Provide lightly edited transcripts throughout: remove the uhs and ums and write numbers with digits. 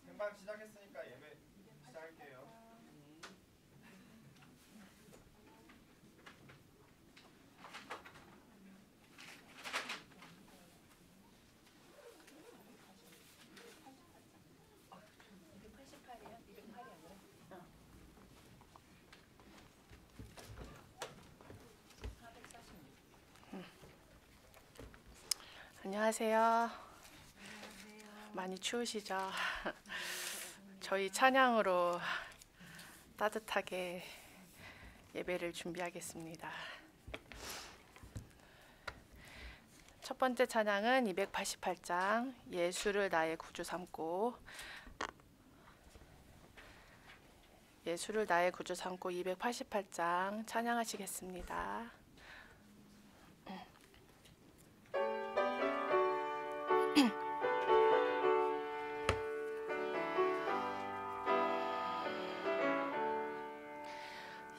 생방 시작했으니까 예배 시작할게요. 안녕하세요. 많이 추우시죠? 저희 찬양으로 따뜻하게 예배를 준비하겠습니다. 첫 번째 찬양은 288장 예수를 나의 구주 삼고, 예수를 나의 구주 삼고 288장 찬양하시겠습니다.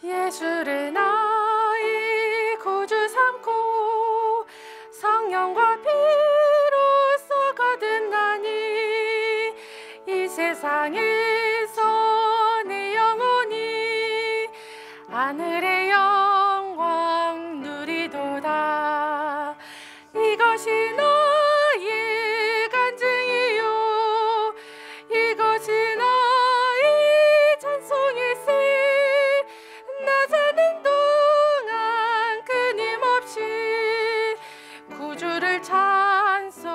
예수를 나의 구주 삼고 성령과 피로 거듭나니 이 세상에서 내 영혼이 하늘의 영광 누리도다. 이것이 나의 간증이요 이것이 나의 찬송일세. 나 사는 동안 끊임없이 구주를 찬송하리로다.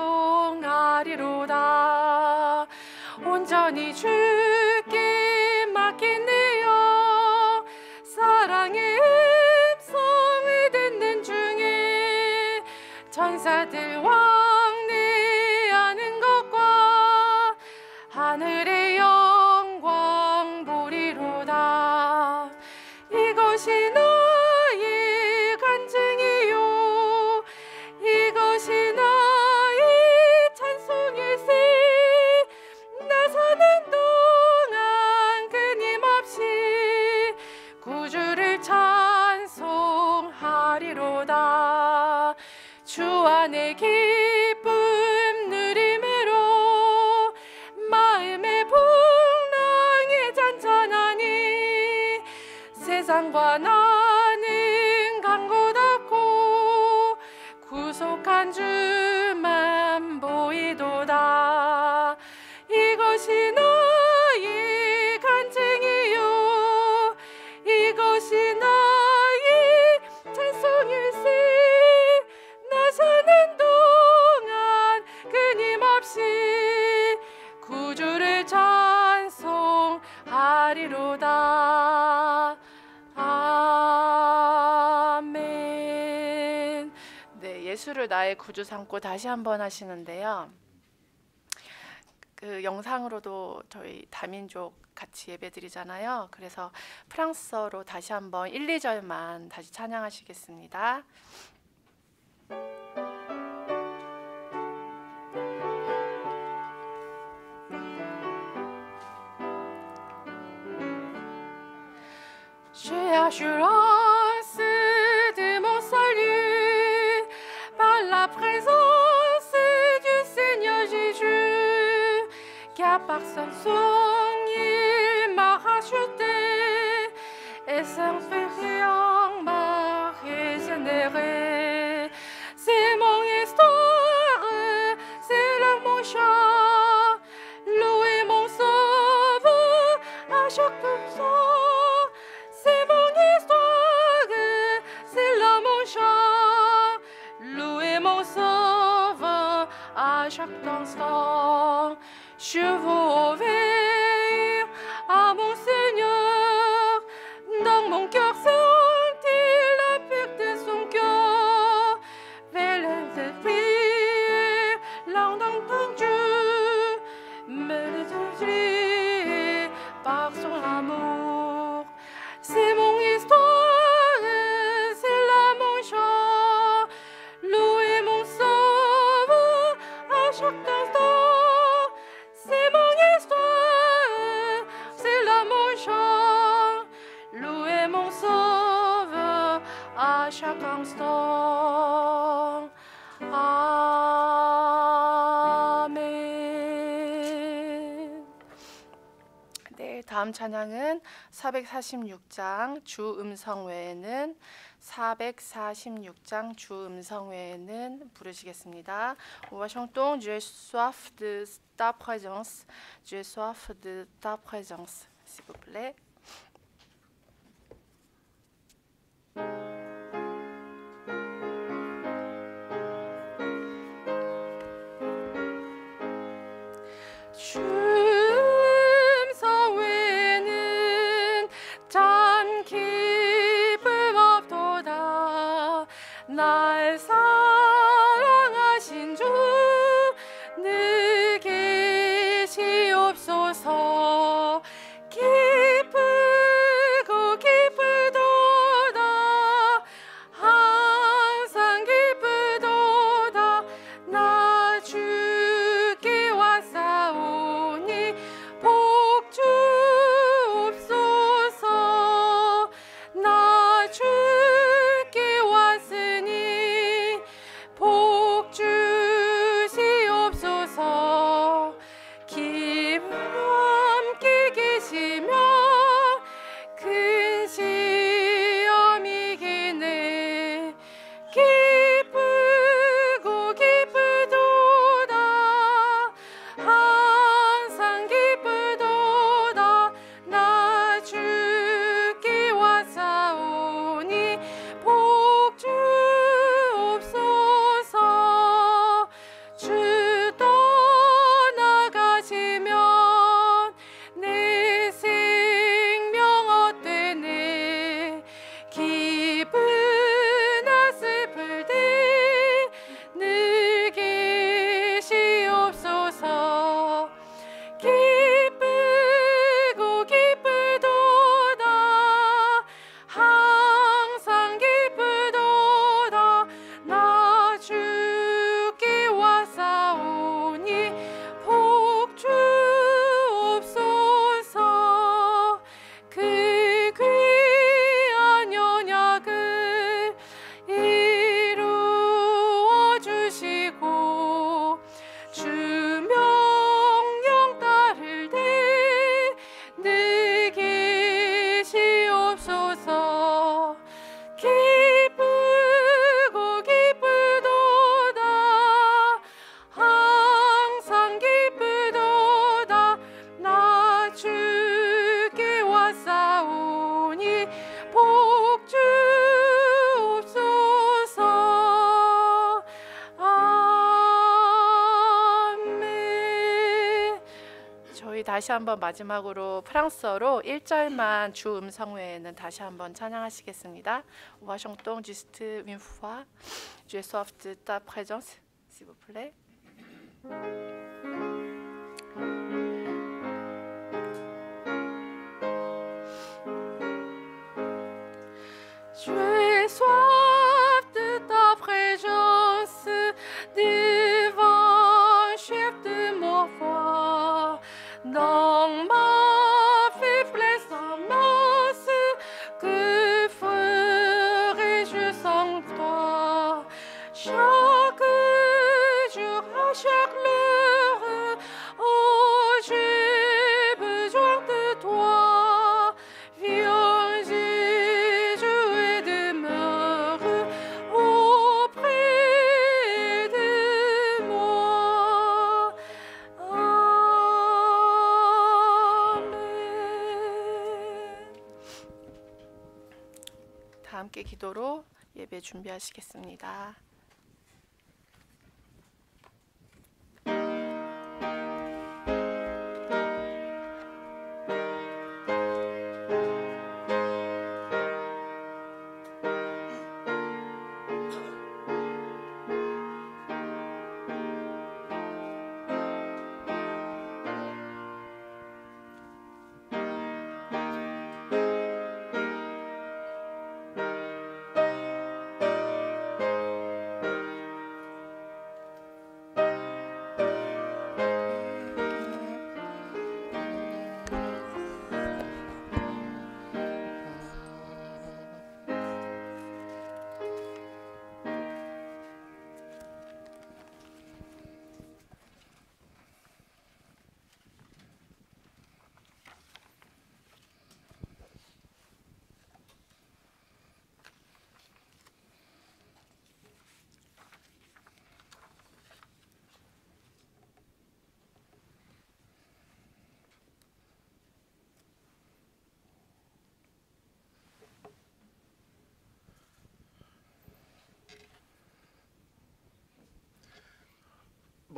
온전히 주께 맡기네요. 사랑의 음성을 듣는 중에 천사들 왕래하는 것과 하늘의 영광 보리로다. 이것이 나의 간증이요 이것이 나의 찬송일세. 나 사는 동안 끊임없이 구주를 찬송하리로다. 주 안에 기쁨 누림으로 마음의 풍랑이 잔잔하니 세상과 나는 간 곳 없고 구속한 주만 보이도다. 이것이 나의 간증이요 이것이 나의 찬송일세. 나 사는 동안 끊임없이 구주를 찬송하리로다. 아멘. 네, 예수를 나의 구주 삼고 다시 한번 하시는데요. 그 영상으로도 저희 다민족 같이 예배드리잖아요. 그래서 프랑스어로 다시 한번 1, 2절만 다시 찬양하시겠습니다. J'ai assurance de mon salut par la présence du Seigneur Jésus, car par son sang il m'a racheté et son péché m'a régénéré. C'est mon histoire, c'est là mon chant, louez mon sauveur à chaque instant. C'est mon histoire, c'est là mon chant, louez mon sauveur à chaque instant. Je veux obéir à mon Seigneur, dans mon cœur sentir la pureté de son cœur. Veille de prier, l'entendre ton Dieu, me détruire par son amour. C'est mon histoire, c'est là mon chant, louez mon sauveur à chaque instant. C'est mon histoire. l'instant. 아멘. 네, 다음 찬양은 446장 주 음성 외에는 446장 주 음성 외에는 부르시겠습니다. On va chanter J'ai soif de ta présence. J'ai soif de ta présence. S'il vous plaît. 주 음성 외에는 참 기쁨 없도다. 날 사랑하신 주 늘 계시옵소서. 기쁘고 기쁘도다. 항상 기쁘도다. 나 주께 왔사오니 복 주옵소서. 나 주께 왔으니 복 주시옵소서. 기쁨 함께 계시며 큰 시험이 기네. 기쁘고 기쁘도다. 항상 기쁘도다. 나 주께 왔사오니 복 주옵소서. 주 떠나가시면 내 생명 어때네. 기쁘나 슬플 때 늘 계시옵소서. 기쁘고 기쁘도다. 항상 기쁘도다. 나 주께 왔사오니 복 주옵소서. 그 귀한 언약을 이루어 주시고 주 명령 따를 때 늘 계시옵소서. 기쁘고 기쁘도다. 항상 기쁘도다. 나 주께 왔사오니 복 주옵소서. 아멘. 저희 다시 한번 마지막으로 프랑스어로 1절만 주 음성 외에는 다시 한번 찬양하시겠습니다. On va chanter juste une fois. J'ai soif de ta présence, s'il vous plaît. J'ai soif de ta présence, divin chef de mon foi. Dans ma faiblesse immense, que ferai-je sans toi? Chaque jour, à chaque heure, oh, j'ai besoin de toi. Viens, Jésus, et demeure auprès de moi. 아멘. 다 함께 기도로 예배 준비하시겠습니다.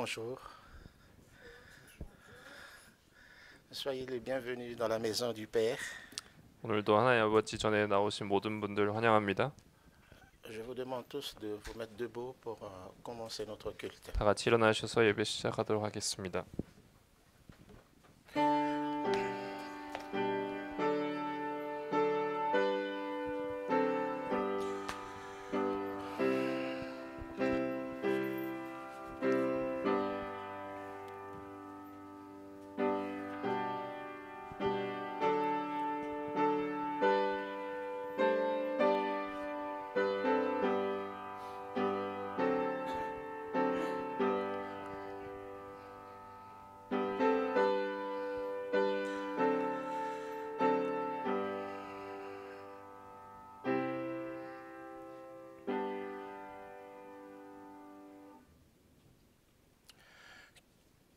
Bonjour. Soyez les bienvenus dans la maison du Père. 오늘도 하나님 아버지 전에 나오신 모든 분들 환영합니다. Je vous demande tous de vous mettre debout pour commencer notre culte. 다 같이 일어나셔서 예배 시작하도록 하겠습니다.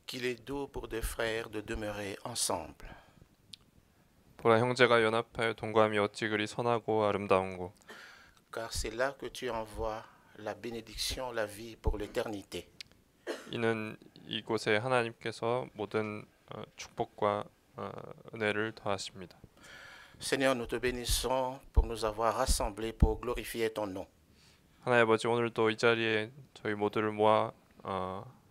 Qu'il est doux pour deux frères de demeurer ensemble. 보라 형제가 연합하여 동거함이 어찌 그리 선하고 아름다운고. Car c'est là que tu envoies la bénédiction, la vie pour l'éternité. 이는 이곳에 하나님께서 모든 축복과 은혜를 더하십니다. Seigneur, nous te bénissons pour nous avoir rassemblés pour glorifier ton nom. 하나님 아버지 오늘도 이 자리에 저희 모두를 모아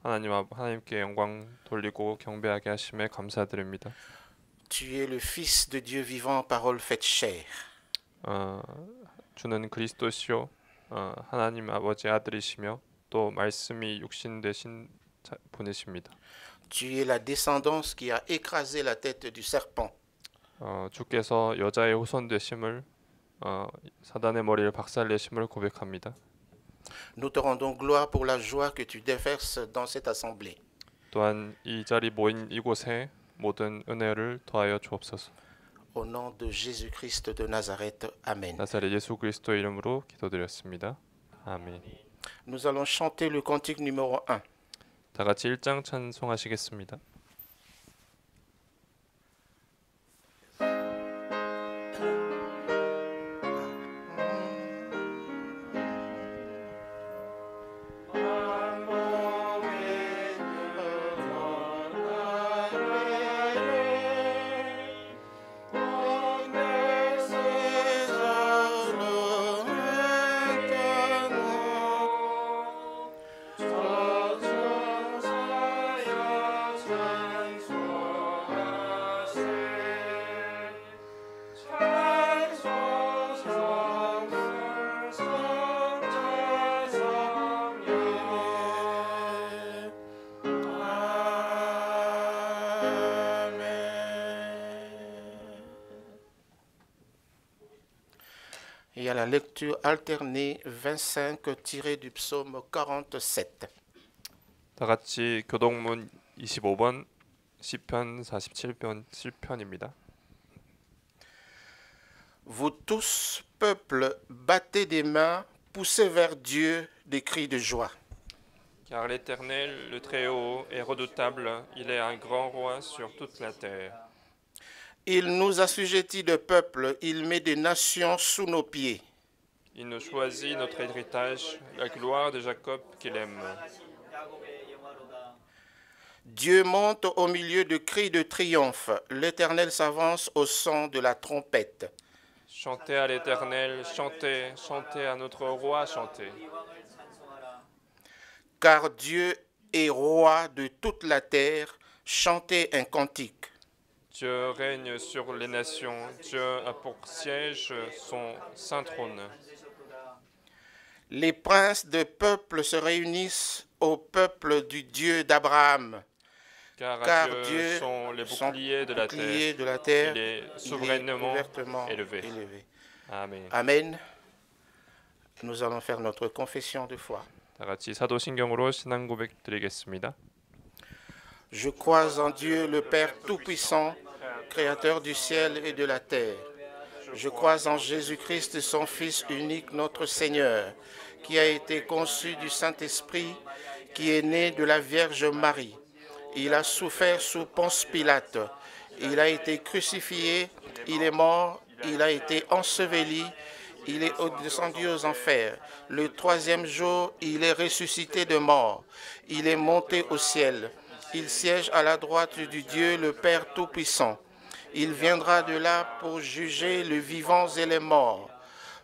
하나님께 영광 돌리고 경배하게 하심에 감사드립니다. Tu es le Fils de Dieu vivant, parole faite chair. 주는 그리스도시요 하나님 아버지 아들이시며 또 말씀이 육신 되신 분이십니다. Tu es la descendance qui a écrasé la tête du serpent. 주께서 여자의 후손 되심을 사단의 머리를 박살내심을 고백합니다. Nous te rendons gloire pour la joie que tu déverses dans cette assemblée. 또한 이 자리 모인 이곳에 모든 은혜를 더하여 주옵소서. Au nom de Jésus-Christ de Nazareth. Amen. 나사렛 예수 그리스도 이름으로 기도드렸습니다. 아멘. Nous allons chanter le cantique numéro 1. 다 같이 1장 찬송하시겠습니다. Et à la lecture alternée 25 tirée du psaume 47. 다 같이 교동문 25번 시편 47편 7편입니다. Vous tous, peuple, battez des mains, poussez vers Dieu des cris de joie. Car l'Éternel, le Très-Haut, est redoutable, il est un grand roi sur toute la terre. Il nous assujettit de peuple, il met des nations sous nos pieds. Il nous choisit notre héritage, la gloire de Jacob qu'il aime. Dieu monte au milieu de cris de triomphe, l'Éternel s'avance au son de la trompette. Chantez à l'Éternel, chantez, chantez à notre roi, chantez. Car Dieu est roi de toute la terre, chantez un cantique. Dieu règne sur les nations, Dieu a pour siège son saint trône. Les princes de peuples se réunissent au peuple du Dieu d'Abraham. Car Dieu sont les boucliers de la terre, il est souverainement élevé. 아멘. Amen. Nous allons faire notre confession de foi. 다 같이 사도신경으로 신앙 고백 드리겠습니다. Je crois en Dieu, le Père Tout-Puissant, Créateur du ciel et de la terre. Je crois en Jésus-Christ, son Fils unique, notre Seigneur, qui a été conçu du Saint-Esprit, qui est né de la Vierge Marie. Il a souffert sous Ponce Pilate. Il a été crucifié, il est mort, il a été enseveli, Il est descendu aux enfers. Le troisième jour, il est ressuscité de mort. Il est monté au ciel. Il siège à la droite du Dieu, le Père Tout-Puissant. Il viendra de là pour juger les vivants et les morts.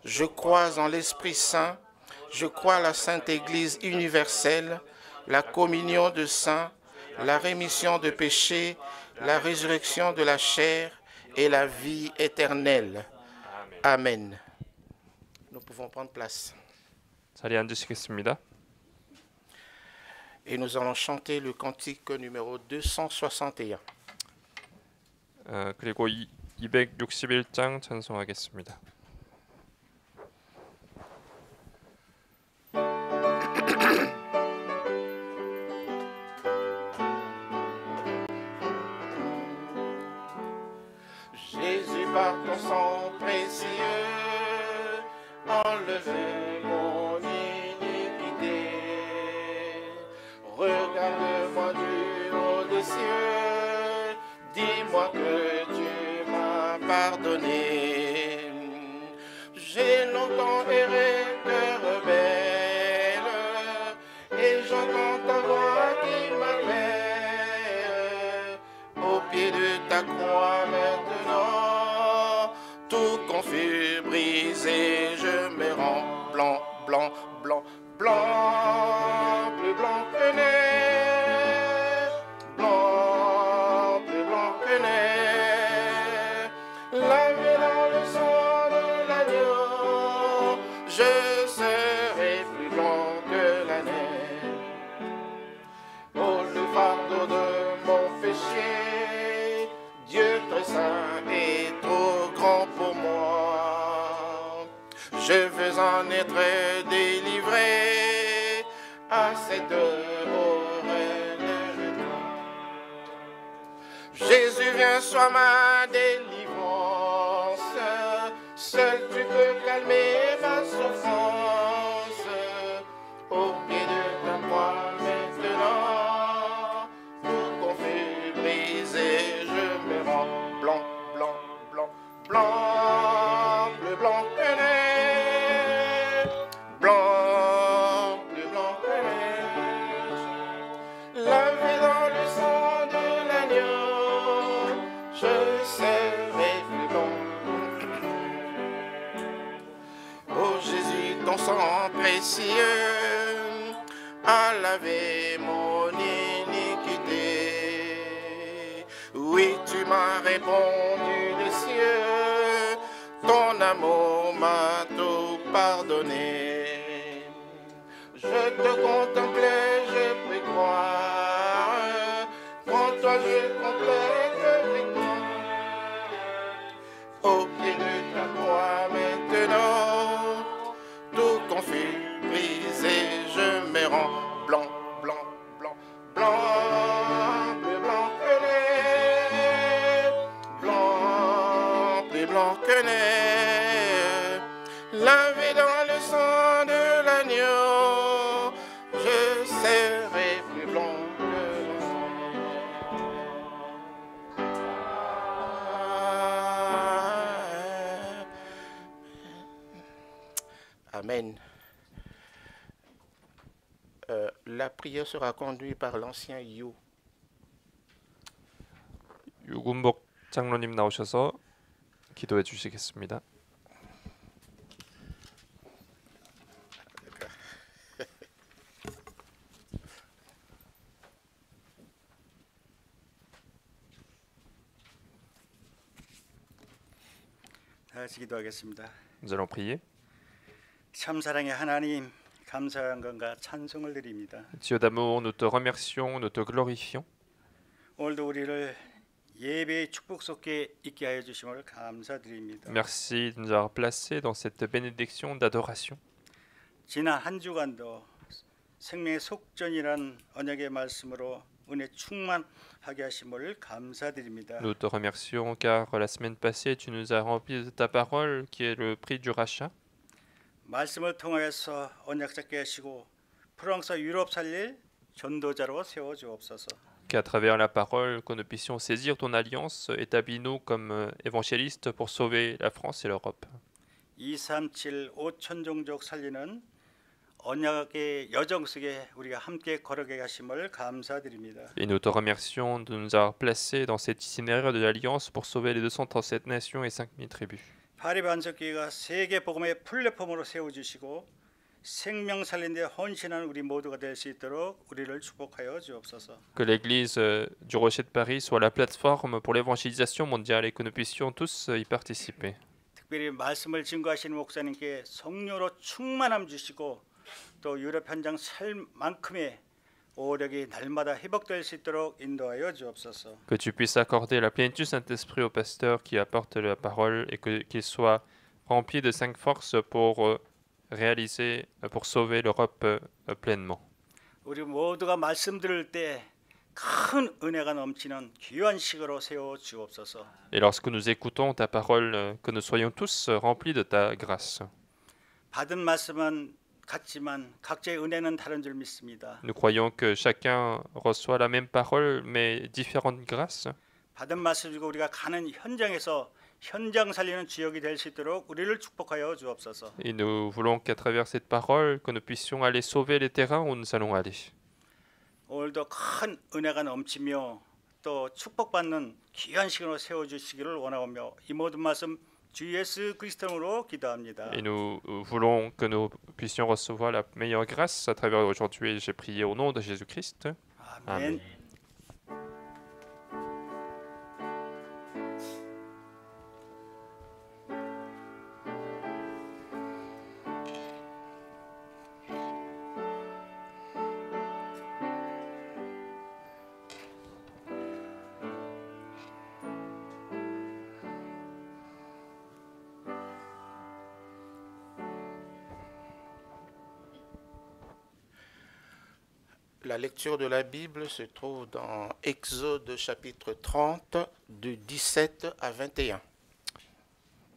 Je crois en l'Esprit Saint. Je crois à la Sainte Église universelle, la communion de saints, la rémission de péchés, la résurrection de la chair et la vie éternelle. Amen. Nous pouvons prendre place. 자리에 앉으시겠습니다. Et nous allons chanter le cantique numéro 261. 그리고 261장 찬송하겠습니다. Jésus, par ton sang précieux, enlevez mon iniquité. Regarde-moi du haut des cieux, dis-moi que tu m'as pardonné. J'ai longtemps erré, cœur rebelle, et j'entends ta voix qui m'appelle. Au pied de ta croix maintenant, tout confus, brisé, je me rends blanc, blanc, blanc, blanc, plus blanc que neige, blanc, plus blanc que neige, lavé dans le sang de l'agneau, je serai plus blanc que la neige. Oh, le fardeau de mon péché, Dieu très saint est trop grand pour moi. Je veux en être délivré à cette horreur. Jésus, viens, sois ma délivrance. Seul tu peux calmer ma souffrance. Au pied de ta croix maintenant, tout confus, brisé, je me rends blanc, blanc, blanc, blanc, plus blanc que neige, blanc, plus blanc que neige, lavé dans le sang de l'agneau, je serai plus blanc. Oh Jésus, ton sang précieux a lavé mon iniquité. Oui, tu m'as répondu des cieux, ton amour m'a tout pardonné. Je te contemplais, je pris croire, en toi je complète victoire. Au pied de ta croix maintenant, tout confus, brisé, je me rends blanc, blanc, blanc, blanc, plus blanc que neige, blanc, plus blanc que neige, lavé dans le sang de l'agneau, je serai plus blanc que Amen. La prière sera conduite par l'ancien You. 유군복 장로님 나오셔서 기도해 주시겠습니다. 다 같이 기도하겠습니다. Nous allons prier. 참사랑의 하나님, 감사한 건가 찬송을 드립니다. Dieu d'amour, nous te remercions, nous te glorifions. 오늘도 우리를 예배의 축복 속에 있게 하여 주심을 감사드립니다. Merci de nous avoir placés dans cette bénédiction d'adoration. 지난 한 주간도 생명의 속전이란 언약의 말씀으로 은혜 충만하게 하심을 감사드립니다. Nous te remercions car la semaine passée, tu nous as rempli de ta parole qui est le prix du rachat. 말씀을 통하여서 언약 잡게 하시고 프랑스 유럽 살릴 전도자로 세워 주옵소서. Qu'à travers la parole, que nous puissions saisir ton alliance, établis-nous comme évangélistes pour sauver la France et l'Europe. 237 5천 종족 살리는 언약의 여정 속에 우리가 함께 걸어가게 하심을 감사드립니다. Et nous te remercions de nous avoir placés dans cet itinéraire de l'Alliance pour sauver les 237 nations et 5000 tribus. 파리 반석교회가 세계 복음의 플랫폼으로 세워주시고 생명 살리는 데 헌신하는 우리 모두가 될 수 있도록 우리를 축복하여 주옵소서. Que l'Église du Rocher de Paris soit la plateforme pour l'évangélisation mondiale et que nous puissions tous y participer. 특별히 말씀을 증거하시는 목사님께 성령으로 충만함 주시고 또 유럽 현장 살만큼의 오력이 날마다 회복될 수 있도록 인도하여 주옵소서. Que tu puisses accorder la plénitude du Saint-Esprit au pasteur qui apporte la parole et qu'il soit rempli de 5 forces pour réaliser, pour sauver l'Europe pleinement. 우리 모두가 말씀 들을 때 큰 은혜가 넘치는 귀한 시간으로 세워 주옵소서. Et lorsque nous écoutons ta parole, que nous soyons tous remplis de ta grâce. 받은 말씀은 같지만 각자의 은혜는 다른 줄 믿습니다. Nous croyons que chacun reçoit la même parole mais différentes grâces. 받은 말씀 주고 우리가 가는 현장에서 현장 살리는 주역이 될 수 있도록 우리를 축복하여 주옵소서. Et nous voulons qu'à travers cette parole, que nous puissions aller sauver les terrains où nous allons aller. 오늘도 큰 은혜가 넘치며 또 축복받는 귀한 시간으로 세워주시기를 원하오며 이 모든 말씀 주 예수 그리스도로 기도합니다. Et nous voulons que nous puissions recevoir la meilleure grâce à travers aujourd'hui. J'ai prié au nom de Jésus-Christ. 아멘. La lecture de la Bible se trouve dans Exode chapitre 30, de 17 à 21.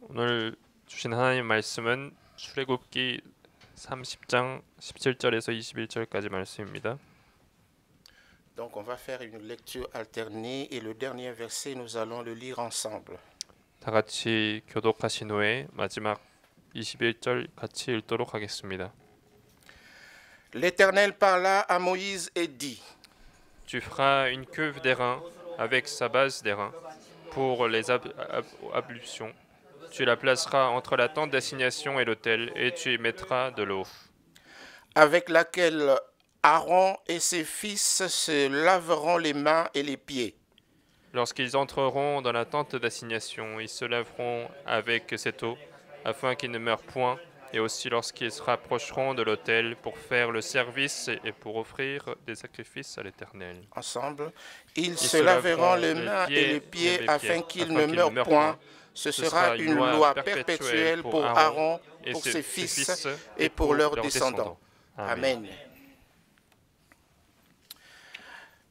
오늘 주신 하나님 말씀은 출애굽기 30장 17절에서 21절까지 말씀입니다. Donc on va faire une lecture alternée et le dernier verset, nous allons le lire ensemble. 다 같이 교독하신 후에 마지막 21절 같이 읽도록 하겠습니다. L'Éternel parla à Moïse et dit, Tu feras une cuve d'airain avec sa base d'airain pour les ablutions. Tu la placeras entre la tente d'assignation et l'autel et tu y mettras de l'eau. avec laquelle Aaron et ses fils se laveront les mains et les pieds. Lorsqu'ils entreront dans la tente d'assignation, ils se laveront avec cette eau afin qu'ils ne meurent point. Et aussi lorsqu'ils se rapprocheront de l'autel pour faire le service et pour offrir des sacrifices à l'Éternel. Ensemble, ils se laveront les mains et les pieds afin qu'ils ne meurent point. Ce sera une loi perpétuelle pour Aaron, pour ses fils et pour leurs descendants. Amen.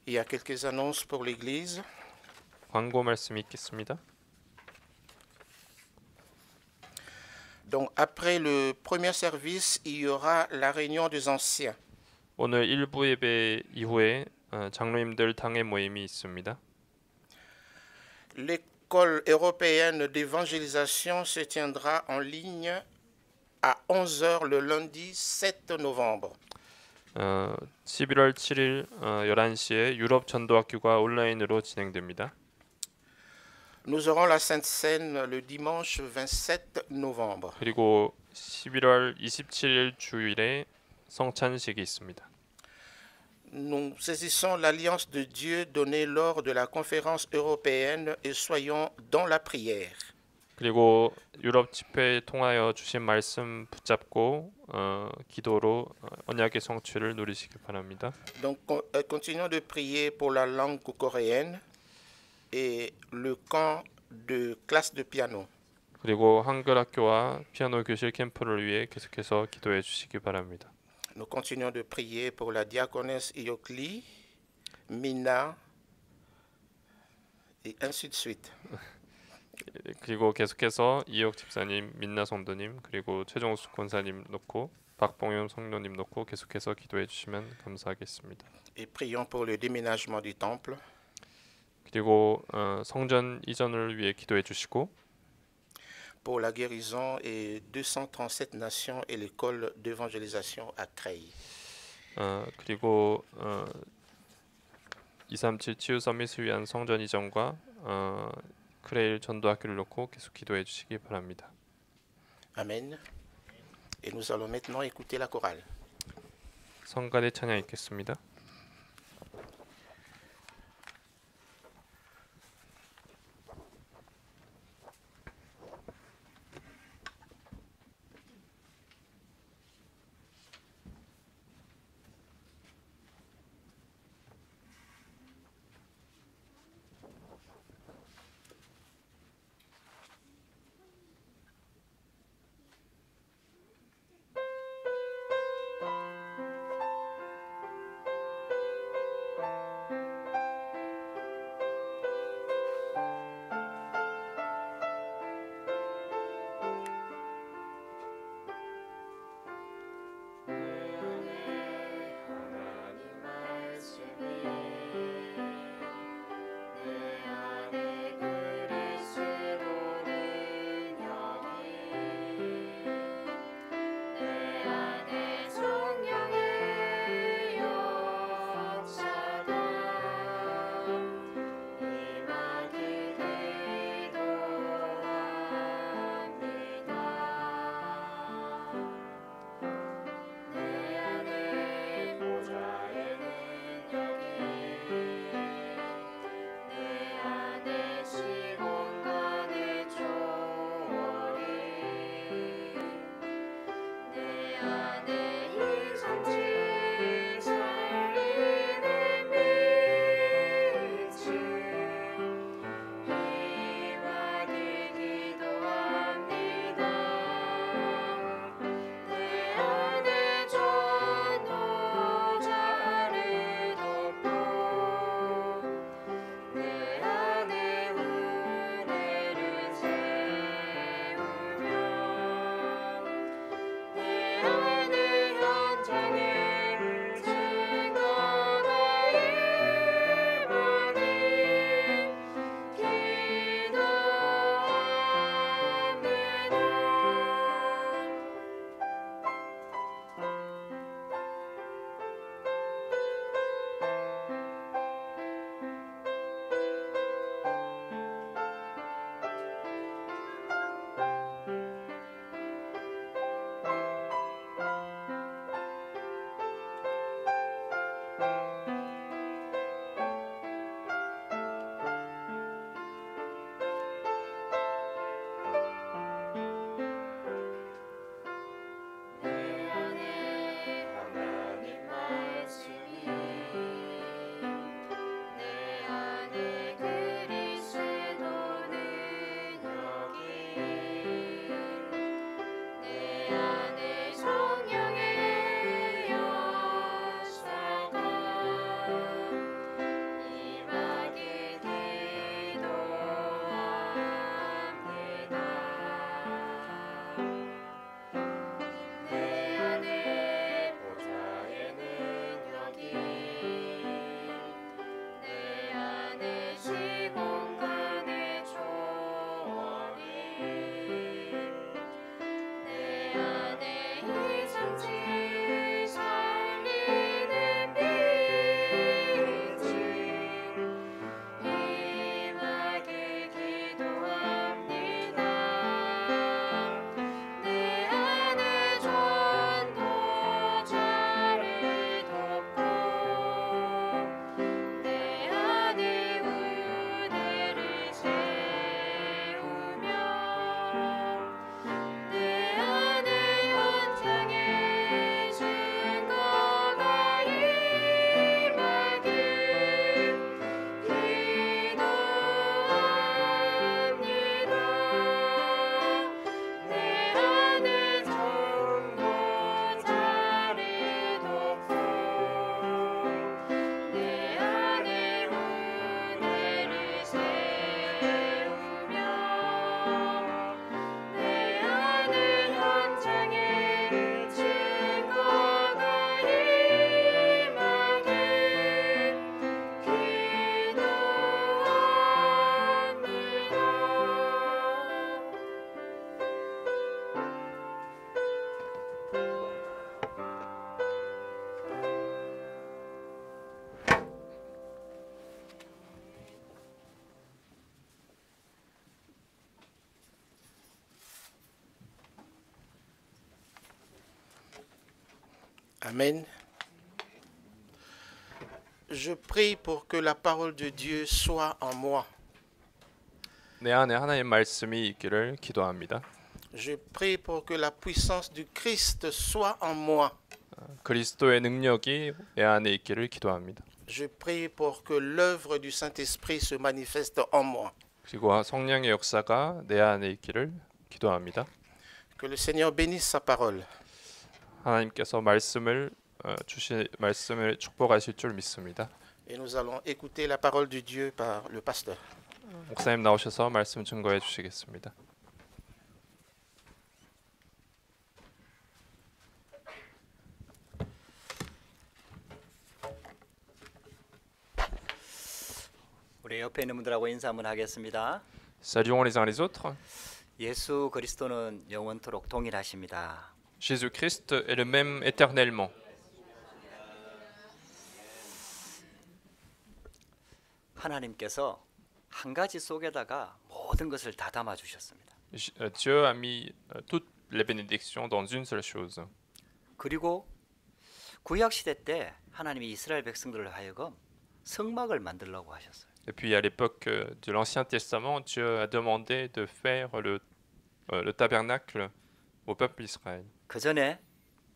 Il y a quelques annonces pour l'Église. 광고 말씀 있겠습니다. Donc après le premier service, il y aura la réunion des anciens. 오늘 1부 예배 이후에 장로님들 당회 모임이 있습니다. L'école européenne d'évangélisation se tiendra en ligne à 11h le lundi 7 novembre. 11월 7일 11시에 유럽 전도학교가 온라인으로 진행됩니다. Nous aurons la Sainte Seine le dimanche 27 novembre. 그리고 11월 27일 주일에 성찬식이 있습니다. Nous saisissons l'alliance de Dieu donnée lors de la conférence européenne et soyons dans la prière. 그리고 유럽 집회 통하여 주신 말씀 붙잡고 기도로 언약의 성취를 누리시기 바랍니다. Donc continuons de prier pour la langue coréenne et le camp de classe de piano. 그리고 한글 학교와 피아노 교실 캠프를 위해 계속해서 기도해 주시기 바랍니다. Nous continuons de prier pour la diaconesse Iokli, Mina et ainsi de suite. 그리고 계속해서 이혁 집사님, 민나 성도님, 그리고 최종수 권사님 놓고 박봉현 성도님 놓고 계속해서 기도해 주시면 감사하겠습니다. Et prions pour le déménagement du temple. 그리고 성전 이전을 위해 기도해 주시고 pour la guérison et 237 nations et l'école d'évangélisation à Creil. 그리고 237 치유 서밋을 위한 성전 이전과 크레일 전도학교를 놓고 계속 기도해 주시기 바랍니다. Amen. Et nous allons maintenant écouter la chorale. 성가대 찬양 읽겠습니다. Amen. Je prie pour que la parole de Dieu soit en moi. 내 안에 하나님의 말씀이 있기를 기도합니다. Je prie pour que la puissance du Christ soit en moi. 그리스도의 능력이 내 안에 있기를 기도합니다. Je prie pour que l'œuvre du Saint-Esprit se manifeste en moi. 그리고 성령의 역사가 내 안에 있기를 기도합니다. Que le Seigneur bénisse sa parole. 하나님께서 말씀을 축복하실 줄 믿습니다. Et nous allons écouter la parole de Dieu par le pasteur. 목사님 나오셔서 말씀 증거해 주시겠습니다. 우리 옆에 있는 분들하고 인사 한번 하겠습니다. Saluons les uns les autres. 예수 그리스도는 영원토록 동일하십니다. Jésus-Christ est le même éternellement. 하나님께서 한 가지 속에다가 모든 것을 다 담아 주셨습니다. Dieu a mis toutes les bénédictions dans une seule chose. 그리고 구약 시대 때 하나님이 이스라엘 백성들을 하여금 성막을 만들라고 하셨어요. Et puis à l'époque de l'Ancien Testament, Dieu a demandé de faire le tabernacle au peuple d'Israël. 그 전에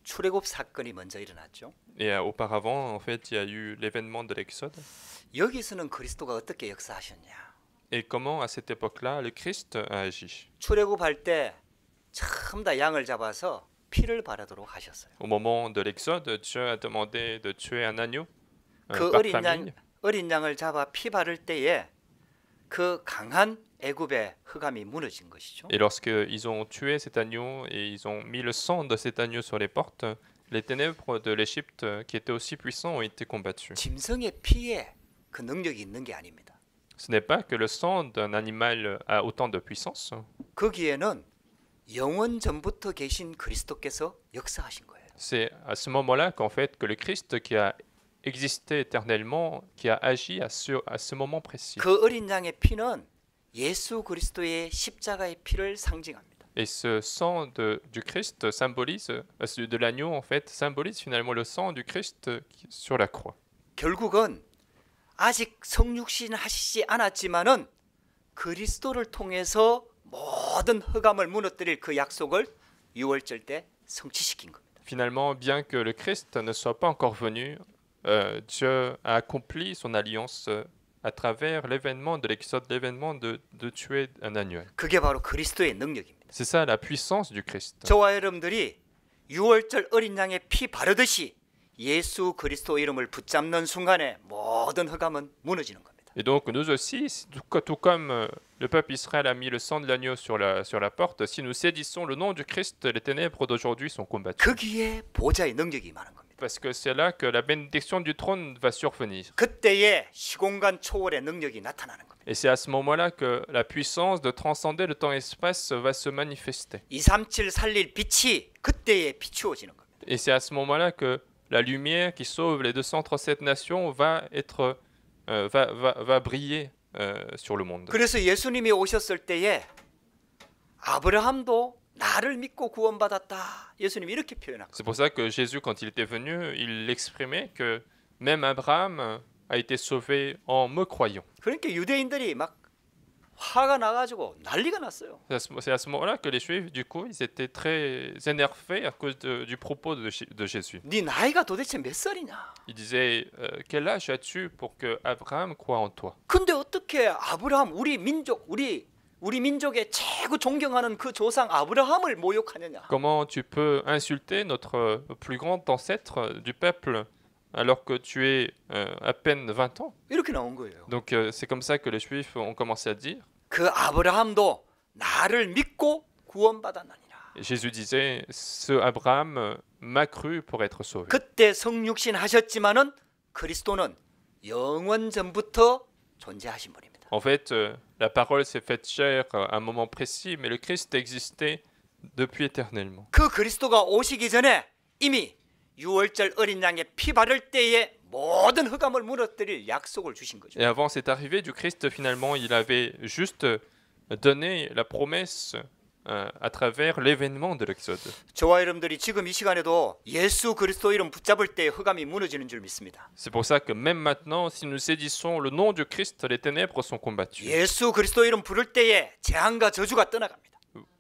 출애굽 사건이 먼저 일어났죠. Et auparavant, en fait, il y a eu l'événement de l'Exode. 여기서는 그리스도가 어떻게 역사하셨냐? Et comment, à cette époque-là, le Christ a agi? 출애굽할 때 처음 다 양을 잡아서 피를 바르도록 하셨어요. Au moment de l'Exode, Dieu a demandé de tuer un agneau 그 par famille. 어린 양을 잡아 피 바를 때에 그 강한 애굽의 흑암이 무너진 것이죠. Et lorsqu'ils ont tué cet agneau et ils ont mis le sang de cet agneau sur les portes, les ténèbres de l'Égypte, qui étaient aussi puissants, ont été combattues. 짐승의 피에 그 능력이 있는 게 아닙니다. Ce n'est pas que le sang d'un animal a autant de puissance. 거기에는 영원 전부터 계신 그리스도께서 역사하신 거예요. C'est à ce moment-là qu'en fait que le Christ qui a existé éternellement, qui a agi à ce moment précis. 그 어린 양의 피는 예수 그리스도의 십자가의 피를 상징합니다. Et ce sang du Christ symbolise, celui de l'agneau en fait, symbolise finalement le sang du Christ sur la croix. 결국은 아직 성육신 하시지 않았지만은 그리스도를 통해서 모든 흑암을 무너뜨릴 그 약속을 유월절 때 성취시킨 겁니다. Finalement, bien que le Christ ne soit pas encore venu, Dieu a accompli son alliance à travers l'événement de l'Exode, l'événement de tuer un agneau. 그게 바로 그리스도의 능력입니다. C'est ça la puissance du Christ. 저와 여러분들이 유월절 어린 양의 피 바르듯이 예수 그리스도 이름을 붙잡는 순간에 모든 흑암은 무너지는 겁니다. Et donc nous aussi, tout comme le peuple Israël a mis le sang de l'agneau sur la porte, si nous saisissons le nom du Christ, les ténèbres d'aujourd'hui sont combattues. 거기에 보좌의 능력이 임하는 겁니다. Parce que c'est là que la bénédiction du trône va survenir. 그때에 시공간 초월의 능력이 나타나는 겁니다. Et c'est à ce moment-là que la puissance de transcender le temps et l'espace va se manifester. 237 살릴 빛이 그때에 비추어지는 겁니다. Et c'est à ce moment-là que la lumière qui sauve les 237 nations va briller sur le monde. 그래서 예수님이 오셨을 때에 아브라함도 나를 믿고 구원받았다. 예수님이 이렇게 표현합니다. C'est pour ça que Jésus, quand il était venu, il exprimait que même Abraham a été sauvé en me croyant. 그러니까 유대인들이 막 화가 나가지고 난리가 났어요. C'est à ce moment-là que les Juifs, du coup, ils étaient très énervés à cause du propos de Jésus. 네 나이가 도대체 몇 살이냐? Ils disaient, quel âge as-tu pour que Abraham croie en toi? 근데 어떻게 아브라함 우리 민족의 최고 존경하는 그 조상 아브라함을 모욕하느냐? Comment tu peux insulter notre plus grand ancêtre du peuple alors que tu es à peine 20 ans? 이렇게 나온 거예요. Donc c'est comme ça que les Juifs ont commencé à dire. 그 아브라함도 나를 믿고 구원받았느니라. Et Jésus disait, ce Abraham m'a cru pour être sauvé. 그때 성육신 하셨지만은 그리스도는 영원 전부터 존재하신 분입니다. En fait, la parole s'est faite chair à un moment précis, mais le Christ existait depuis éternellement. 그 그리스도가 오시기 전에 이미 유월절 어린 양의 피 바를 때에 모든 흑암을 무너뜨릴 약속을 주신 거죠. Et avant cette arrivée du Christ, finalement, il avait juste donné la promesse à travers l'événement de l'Exode. 저와 여러분들이 지금 이 시간에도 예수 그리스도 이름 붙잡을 때 흑암이 무너지는 줄 믿습니다. C'est pour ça que même maintenant, si nous saisissons le nom du Christ, les ténèbres sont combattues. 예수 그리스도 이름 부를 때에 재앙과 저주가 떠나갑니다.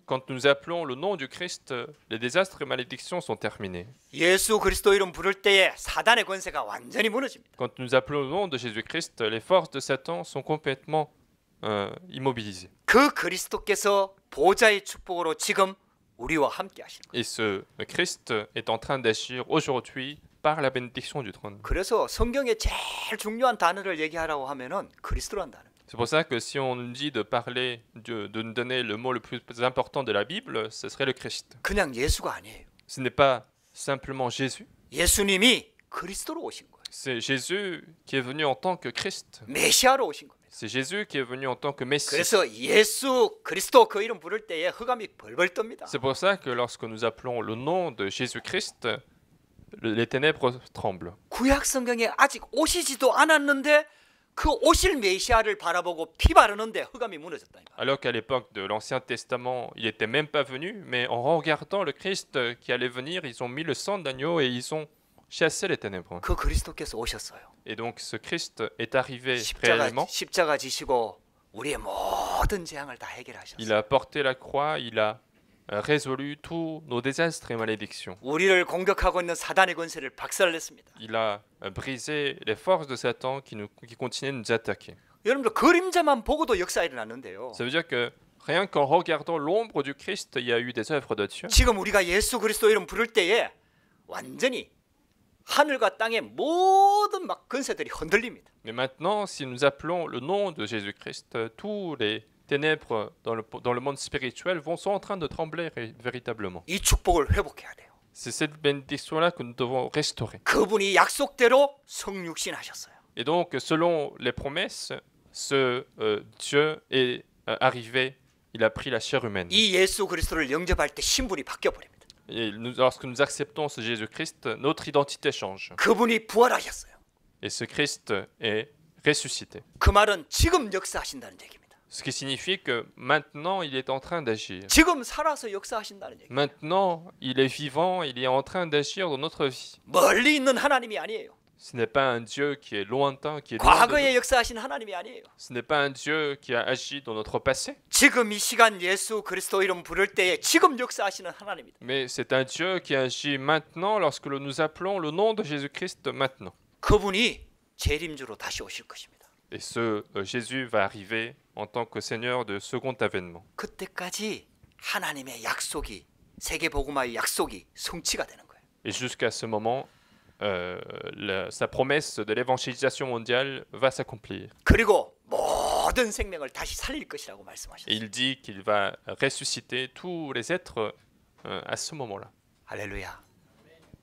Quand nous appelons le nom du Christ, les désastres et malédictions sont terminés. 예수 그리스도 이름 부를 때에 사단의 권세가 완전히 무너집니다. Quand nous appelons le nom de Jésus-Christ, les forces de Satan sont complètement immobilisées. 그 그리스도께서 보좌의 축복으로 지금 우리와 함께 하시는 거예요. Et ce Christ est en train d'agir aujourd'hui par la bénédiction du trône. 그래서 성경에 제일 중요한 단어를 얘기하라고 하면은 그리스도란 단어. C'est pour ça que si on nous dit de parler, de nous donner le mot le plus important de la Bible, ce serait le Christ. 그냥 예수가 아니에요. Ce n'est pas simplement Jésus, 예수님이 그리스도로 오신 거예요. c'est Jésus qui est venu en tant que Christ. 메시아로 오신 겁니다. C'est Jésus qui est venu en tant que Messie. 그래서 예수 그리스도 그 이름 부를 때에 흑암이 벌벌 떱니다. C'est pour ça que lorsque nous appelons le nom de Jésus-Christ, les ténèbres tremblent. 구약 성경에 아직 오시지도 않았는데 그 오실 메시아를 바라보고 피 바르는데 흑암이 무너졌다. Alors qu'à l'époque de l'Ancien Testament, il n'était même pas venu, mais en regardant le Christ qui allait venir, ils ont mis le sang d'agneau et ils ont chassé les ténèbres. 그 그리스도께서 오셨어요. Et donc ce Christ est arrivé réellement. 십자가 지시고 우리의 모든 재앙을 다 Il 해결하셨어요. a porté la croix, il a résolu tous nos désastres et malédictions. 우리를 공격하고 있는 사단의 권세를 박살냈습니다. Il a brisé les forces de Satan qui continuaient de nous attaquer. 여러분들 그림자만 보고도 역사 일어났는데요. Ça veut dire que rien qu'en regardant l'ombre du Christ, il y a eu des œuvres de Dieu. 지금 우리가 예수 그리스도 이름 부를 때에 완전히 하늘과 땅의 모든 막 권세들이 흔들립니다. Mais maintenant, si nous appelons le nom de Jésus-Christ, tous les ténèbres dans le monde spirituel sont en train de trembler véritablement. 이 축복을 회복해야 돼요. C'est cette bénédiction-là que nous devons restaurer. 그분이 약속대로 성육신 하셨어요. Et donc, selon les promesses, ce Dieu est arrivé, il a pris la chair humaine. 이 예수 그리스도를 영접할 때 신분이 바뀌어 버립니다. Et lorsque nous acceptons ce Jésus-Christ, notre identité change. 그분이 부활하셨어요. Et ce Christ est ressuscité. 그 말은 지금 역사하신다는 얘기입니다. Ce qui signifie que maintenant, il est en train d'agir. 지금 살아서 역사하신다는 얘기. Maintenant, il est vivant, il est en train d'agir dans notre vie. 멀리 있는 하나님이 아니에요. Ce n'est pas un Dieu qui est lointain, qui est loin de nous. 과거에 역사하신 하나님이 아니에요. Ce n'est pas un Dieu qui a agi dans notre passé, 지금 이 시간 예수 그리스도 이름 부를 때에 지금 역사하시는 하나님이다. mais c'est un Dieu qui agit maintenant lorsque nous appelons le nom de Jésus-Christ maintenant. 그분이 재림주로 다시 오실 것입니다. Et ce Jésus va arriver en tant que Seigneur de second avènement. 그때까지 하나님의 약속이 세계 복음화의 약속이 성취가 되는 거예요. Et jusqu'à ce moment, sa promesse de l'évangélisation mondiale va s'accomplir. 그리고 모든 생명을 다시 살릴 것이라고 Et 말씀하셨어요. il dit qu'il va ressusciter tous les êtres à ce moment-là. 할렐루야.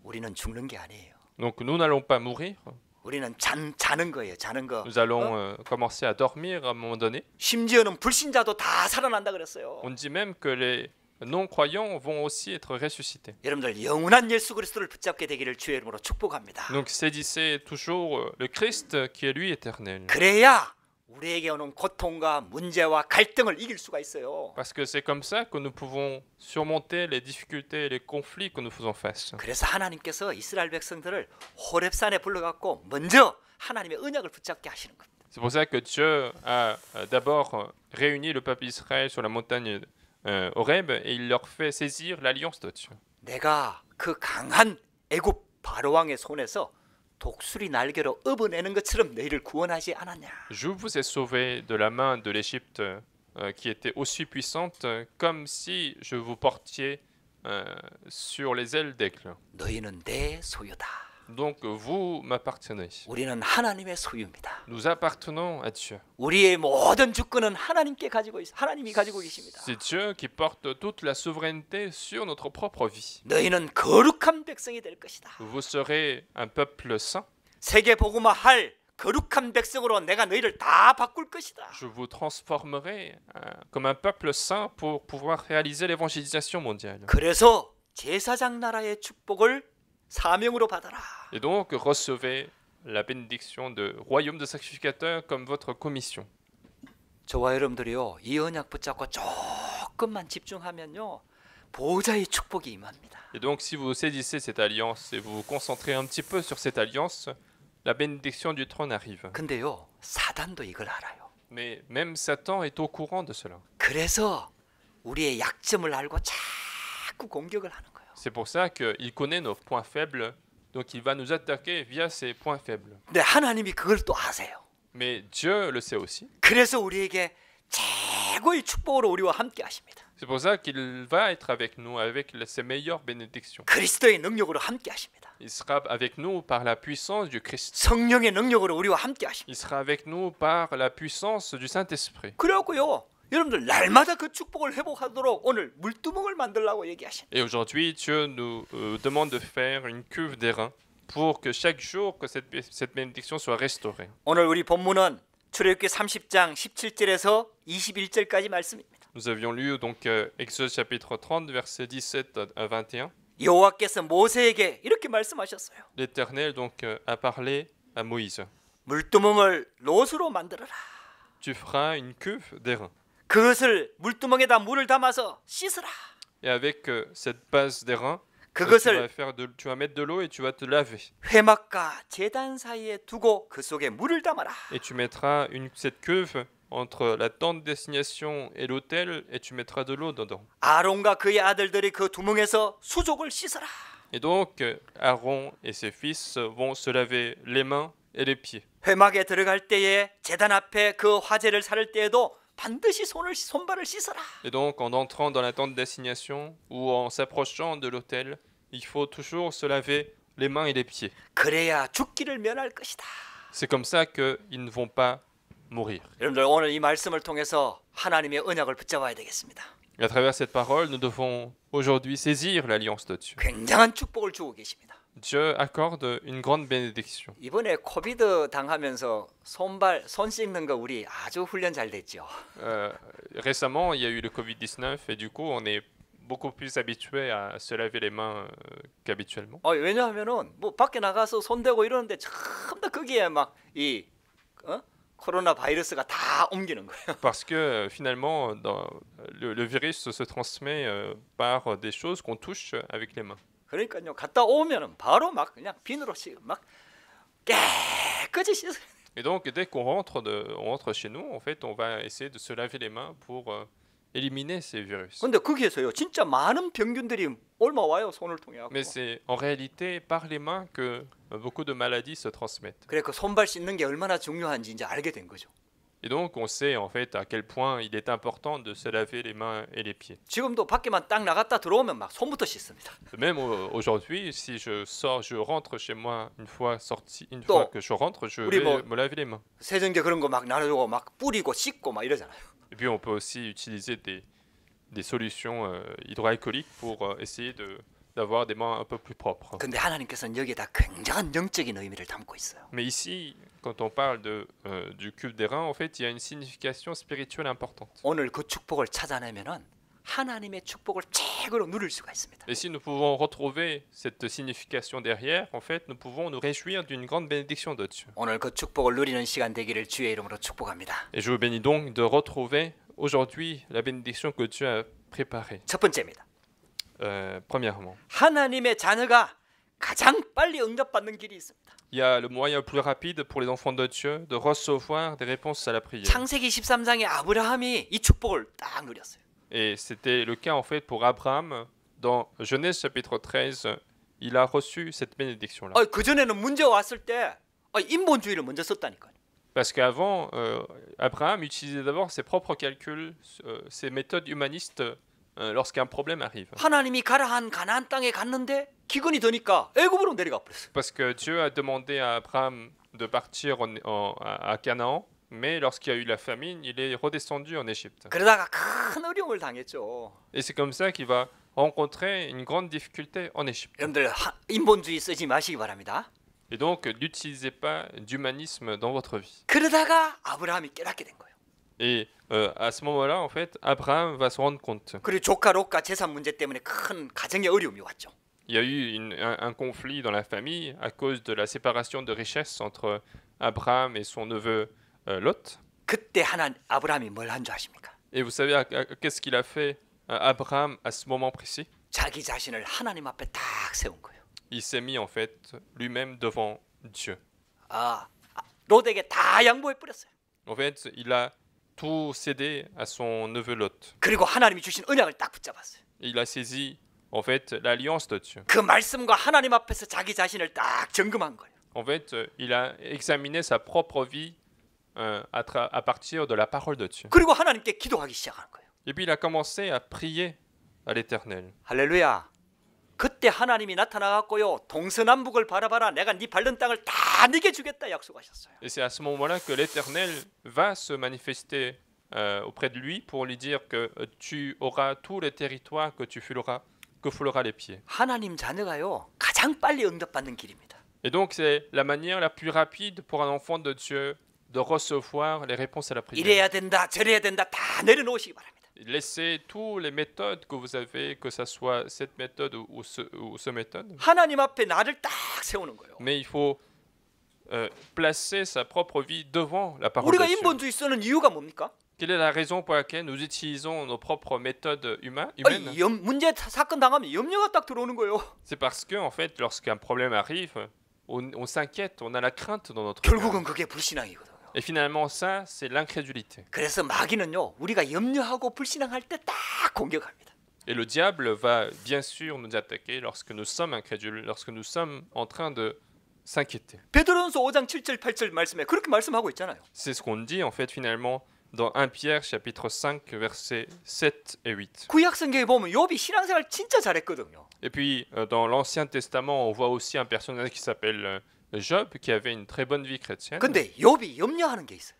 우리는 죽는 게 아니에요. Donc nous n'allons pas mourir, 우리는 자는 거예요. 자는 거. nous allons commencer à dormir à un moment donné. 심지어는 불신자도 다 살아난다 그랬어요. On dit même que les non-croyants vont aussi être ressuscités. 여러분들 영원한 예수 그리스도를 붙잡게 되기를 주의 이름으로 축복합니다. Donc saisissez toujours le Christ qui est lui éternel. 그래야 우리에게 오는 고통과 문제와 갈등을 이길 수가 있어요. Parce que c'est comme ça que nous pouvons surmonter les difficultés et les conflits que nous faisons face. 그래서 하나님께서 이스라엘 백성들을 호렙산에 불러갖고 먼저 하나님의 언약을 붙잡게 하시는 겁니다. C'est pour ça que Dieu a d'abord réuni le peuple d'Israël sur la montagne Horeb et il leur fait saisir l'alliance de Dieu. 내가 그 강한 애굽 바로왕의 손에서 독수리 날개로 업어내는 것처럼 너희를 구원하지 않았냐. Je vous ai sauvé de la main de l'Égypte qui était aussi puissante comme si je vous portiez sur les ailes d'aigle. 너희는 내 소유다. Donc vous m'appartenez. 우리는 하나님의 소유입니다. Nous appartenons à Dieu. 우리의 모든 주권은 하나님이 가지고 계십니다. C'est Dieu qui porte toute la souveraineté sur notre propre vie. 너희는 거룩한 백성이 될 것이다. Vous serez un peuple saint. 세계 복음화할 거룩한 백성으로 내가 너희를 다 바꿀 것이다. Je vous transformerai comme un peuple saint pour pouvoir réaliser l'évangélisation mondiale. 그래서 제사장 나라의 축복을 사명으로 받아라. Et donc recevez la bénédiction de royaume de sacrificateurs comme votre commission. 저와 여러분들이요 이 언약 붙잡고 쭉 조금만 집중하면요 보호자의 축복이 임합니다. Et donc, si vous saisissez cette alliance et vous vous concentrez un petit peu sur cette alliance, la bénédiction du trône arrive. 근데요 사단도 이걸 알아요. Mais même Satan est au courant de cela. 그래서 우리의 약점을 알고 자꾸 공격을 하는 거예요. C'est pour ça qu'il connaît nos points faibles, donc il va nous attaquer via ces points faibles. 근데 하나님이 그걸 또 아세요. Mais Dieu le sait aussi. 그래서 우리에게 최고의 축복으로 우리와 함께 하십니다. C'est pour ça qu'il va être avec nous, avec ses meilleures bénédictions. 그리스도의 능력으로 함께 하십니다. Il sera avec nous par la puissance du Christ. 성령의 능력으로 우리와 함께 하십니다. Il sera avec nous par la puissance du Saint-Esprit. 그래갖고요 여러분들 날마다 그 축복을 회복하도록 오늘 물두멍을 만들라고 얘기하십니다. Et aujourd'hui, Dieu nous demande de faire une cuve d'airain pour que chaque jour que cette bénédiction soit restaurée. 오늘 우리 본문은 출애굽기 30장 17절에서 21절까지 말씀입니다. Nous avions lu donc Exode chapitre 30 versets 17 à 21. 여호와께서 모세에게 이렇게 말씀하셨어요. L'Éternel donc a parlé à Moïse. 물두멍을 롯으로 만들어라. Tu feras une cuve d'airain. 그것을 물두멍에다 물을 담아서 씻으라. Et avec cette base d'airain, 그것을 tu vas mettre de l'eau et tu vas te laver. 회막과 제단 사이에 두고 그 속에 물을 담아라. Et tu mettras cette cuve entre la tente d'assignation et l'autel et tu mettras de l'eau dedans. 아론과 그의 아들들이 그 두멍에서 수족을 씻어라. Et donc Aaron et ses fils vont se laver les mains et les pieds. 회막에 들어갈 때에 제단 앞에 그 화제를 사를 때에도 반드시 손발을 씻어라. Et donc en entrant dans la tente d'assignation ou en s'approchant de l'autel, il faut toujours se laver les mains et les pieds. 그래야 죽기를 면할 것이다. C'est comme ça qu'ils ne vont pas mourir. 여러분들 오늘 이 말씀을 통해서 하나님의 언약을 붙잡아야 되겠습니다. Et à travers cette parole, nous devons aujourd'hui saisir l'alliance de Dieu. 굉장한 축복을 주고 계십니다. Dieu accorde une grande bénédiction. 이번에 코비드 당하면서 손 씻는 거 우리 아주 훈련 잘 됐죠. Récemment, il y a eu le Covid-19 et du coup, on est beaucoup plus habitué à se laver les mains qu'habituellement. 왜냐하면은 뭐 밖에 나가서 손 대고 이러는데 전부 거기에 막 이 코로나 바이러스가 다 옮기는 거예요. Parce que finalement, le virus se transmet par des choses qu'on touche avec les mains. 그러니까요 갔다 오면은 바로 막 그냥 비누로 막 깨끗이 씻어요. Et donc, dès qu'on rentre chez nous, en fait, on va essayer de se laver les mains pour éliminer ces virus. 근데 거기에서요 진짜 많은 병균들이 옮아와요 손을 통해 갖고. Mais c'est en réalité par les mains que beaucoup de maladies se transmettent. 그래 그 손발 씻는 게 얼마나 중요한지 이제 알게 된 거죠. Et donc, on sait en fait à quel point il est important de se laver les mains et les pieds. 지금도 밖에만 딱 나갔다 들어오면 막 손부터 씻습니다. Même aujourd'hui, si je rentre chez moi une fois fois que je rentre, je vais me laver les mains. 세정제 그런 거 막 나눠주고 막 뿌리고 씻고 막 이러잖아요. Et puis on peut aussi utiliser des solutions hydroalcooliques pour essayer d'avoir des mains un peu plus propres. 근데 하나님께서는 여기에다 굉장한 영적인 의미를 담고 있어요. Mais ici, quand on parle du cuve d'airain, en fait, il y a une signification spirituelle importante. 오늘 그 축복을 찾아내면은 하나님의 축복을 최고로 누릴 수가 있습니다. Et si nous pouvons retrouver cette signification derrière, en fait, nous pouvons nous réjouir d'une grande bénédiction de Dieu. 오늘 그 축복을 누리는 시간 되기를 주의 이름으로 축복합니다. Et je vous bénis donc de retrouver aujourd'hui la bénédiction que Dieu a préparée. 첫 번째입니다. Premièrement, 하나님의 자녀가 가장 빨리 응답받는 길이 있습니다. il y a le moyen le plus rapide pour les enfants de Dieu de recevoir des réponses à la prière. 창세기 13장에 아브라함이 이 축복을 딱 누렸어요. Et c'était le cas en fait pour Abraham dans Genèse chapitre 13, il a reçu cette bénédiction-là. 그 전에는 문제가 왔을 때 인본주의를 먼저 썼다니까요. Parce qu'avant, Abraham utilisait d'abord ses propres calculs, ses méthodes humanistes lorsqu'un problème arrive. 하나님이 가라 한 가나안 땅에 갔는데 기근이 더니까 애굽으로 내려가 버렸어요. Parce que Dieu a demandé à Abraham de partir à Canaan, mais lorsqu'il y a eu la famine, il est redescendu en Égypte. 그러다가 큰 어려움을 당했죠. Et c'est comme ça qu'il va rencontrer une grande difficulté en Égypte. 여러분들 인본주의 쓰지 마시기 바랍니다. Et donc, n'utilisez pas d'humanisme dans votre vie. 그러다가 아브라함이 깨닫게 된 거예요. Et à ce moment-là, en fait, Abraham va se rendre compte. 그리고 조카 롯과 재산 문제 때문에 큰 가정의 어려움이 왔죠. Il y a eu un conflit dans la famille à cause de la séparation de richesses entre Abraham et son neveu Lot. 그때 아브라함이 뭘 한 줄 아십니까? Et vous savez qu'est-ce qu'il a fait Abraham, à ce moment précis, 자기 자신을 하나님 앞에 딱 세운 거예요. il s'est mis en fait lui-même devant Dieu. 롯에게 다 양보해 버렸어요. En fait, il a tout cédé à son neveu Lot. 그리고 하나님이 주신 언약을 딱 붙잡았어요. Il a saisi en fait l'alliance de Dieu. 그 말씀과 하나님 앞에서 자기 자신을 딱 점검한 거예요. En fait, il a examiné sa propre vie à partir de la parole de Dieu. 그리고 하나님께 기도하기 시작한 거예요. Et puis il a commencé à prier à l'Éternel. 할렐루야. 그때 하나님이 나타나갖고요. 동서남북을 바라봐라. 내가 네 밟는 땅을 다 네게 주겠다 약속하셨어요. Et c'est à ce moment-là que l'Éternel va se manifester auprès de lui pour lui dire que tu auras tous les territoires que tu fouleras les pieds. 하나님 자녀가요. 가장 빨리 응답받는 길입니다. Et donc c'est la manière la plus rapide pour un enfant de Dieu de recevoir les réponses à la prière. 이래야 된다. 저래야 된다. 다 내려놓으시기 바랍니다. Laissez toutes les méthodes que vous avez, que ce soit cette méthode ou ce méthode. 하나님 앞에 나를 딱 세우는 거예요. Mais il faut placer sa propre vie devant la parole 우리가 de Dieu. 인본주의 쓰는 이유가 뭡니까? Quelle est la raison pour laquelle nous utilisons nos propres méthodes humaines? 문제 사건 당하면 염려가 딱 들어오는 거예요. C'est parce que en fait, lorsqu'un problème arrive, on s'inquiète, on a la crainte dans notre 결국은 cœur. 그게 불신앙이거든요. Et finalement, ça, c'est l'incrédulité. 그래서 마귀는요, 우리가 염려하고 불신앙할 때 딱 공격합니다. Et le diable va bien sûr nous attaquer lorsque nous sommes incrédules, lorsque nous sommes en train de s'inquiéter. 베드로전서 5장 7절 8절 말씀에 그렇게 말씀하고 있잖아요. C'est ce qu'on dit en fait finalement dans 1 Pierre chapitre 5 versets 7 et 8. 구약 성경에 보면 욥이 신앙생활 진짜 잘했거든요. Et puis dans l'Ancien Testament, on voit aussi un personnage qui s'appelle Job qui avait une très bonne vie chrétienne. 근데 욥이 염려하는 게 있어요.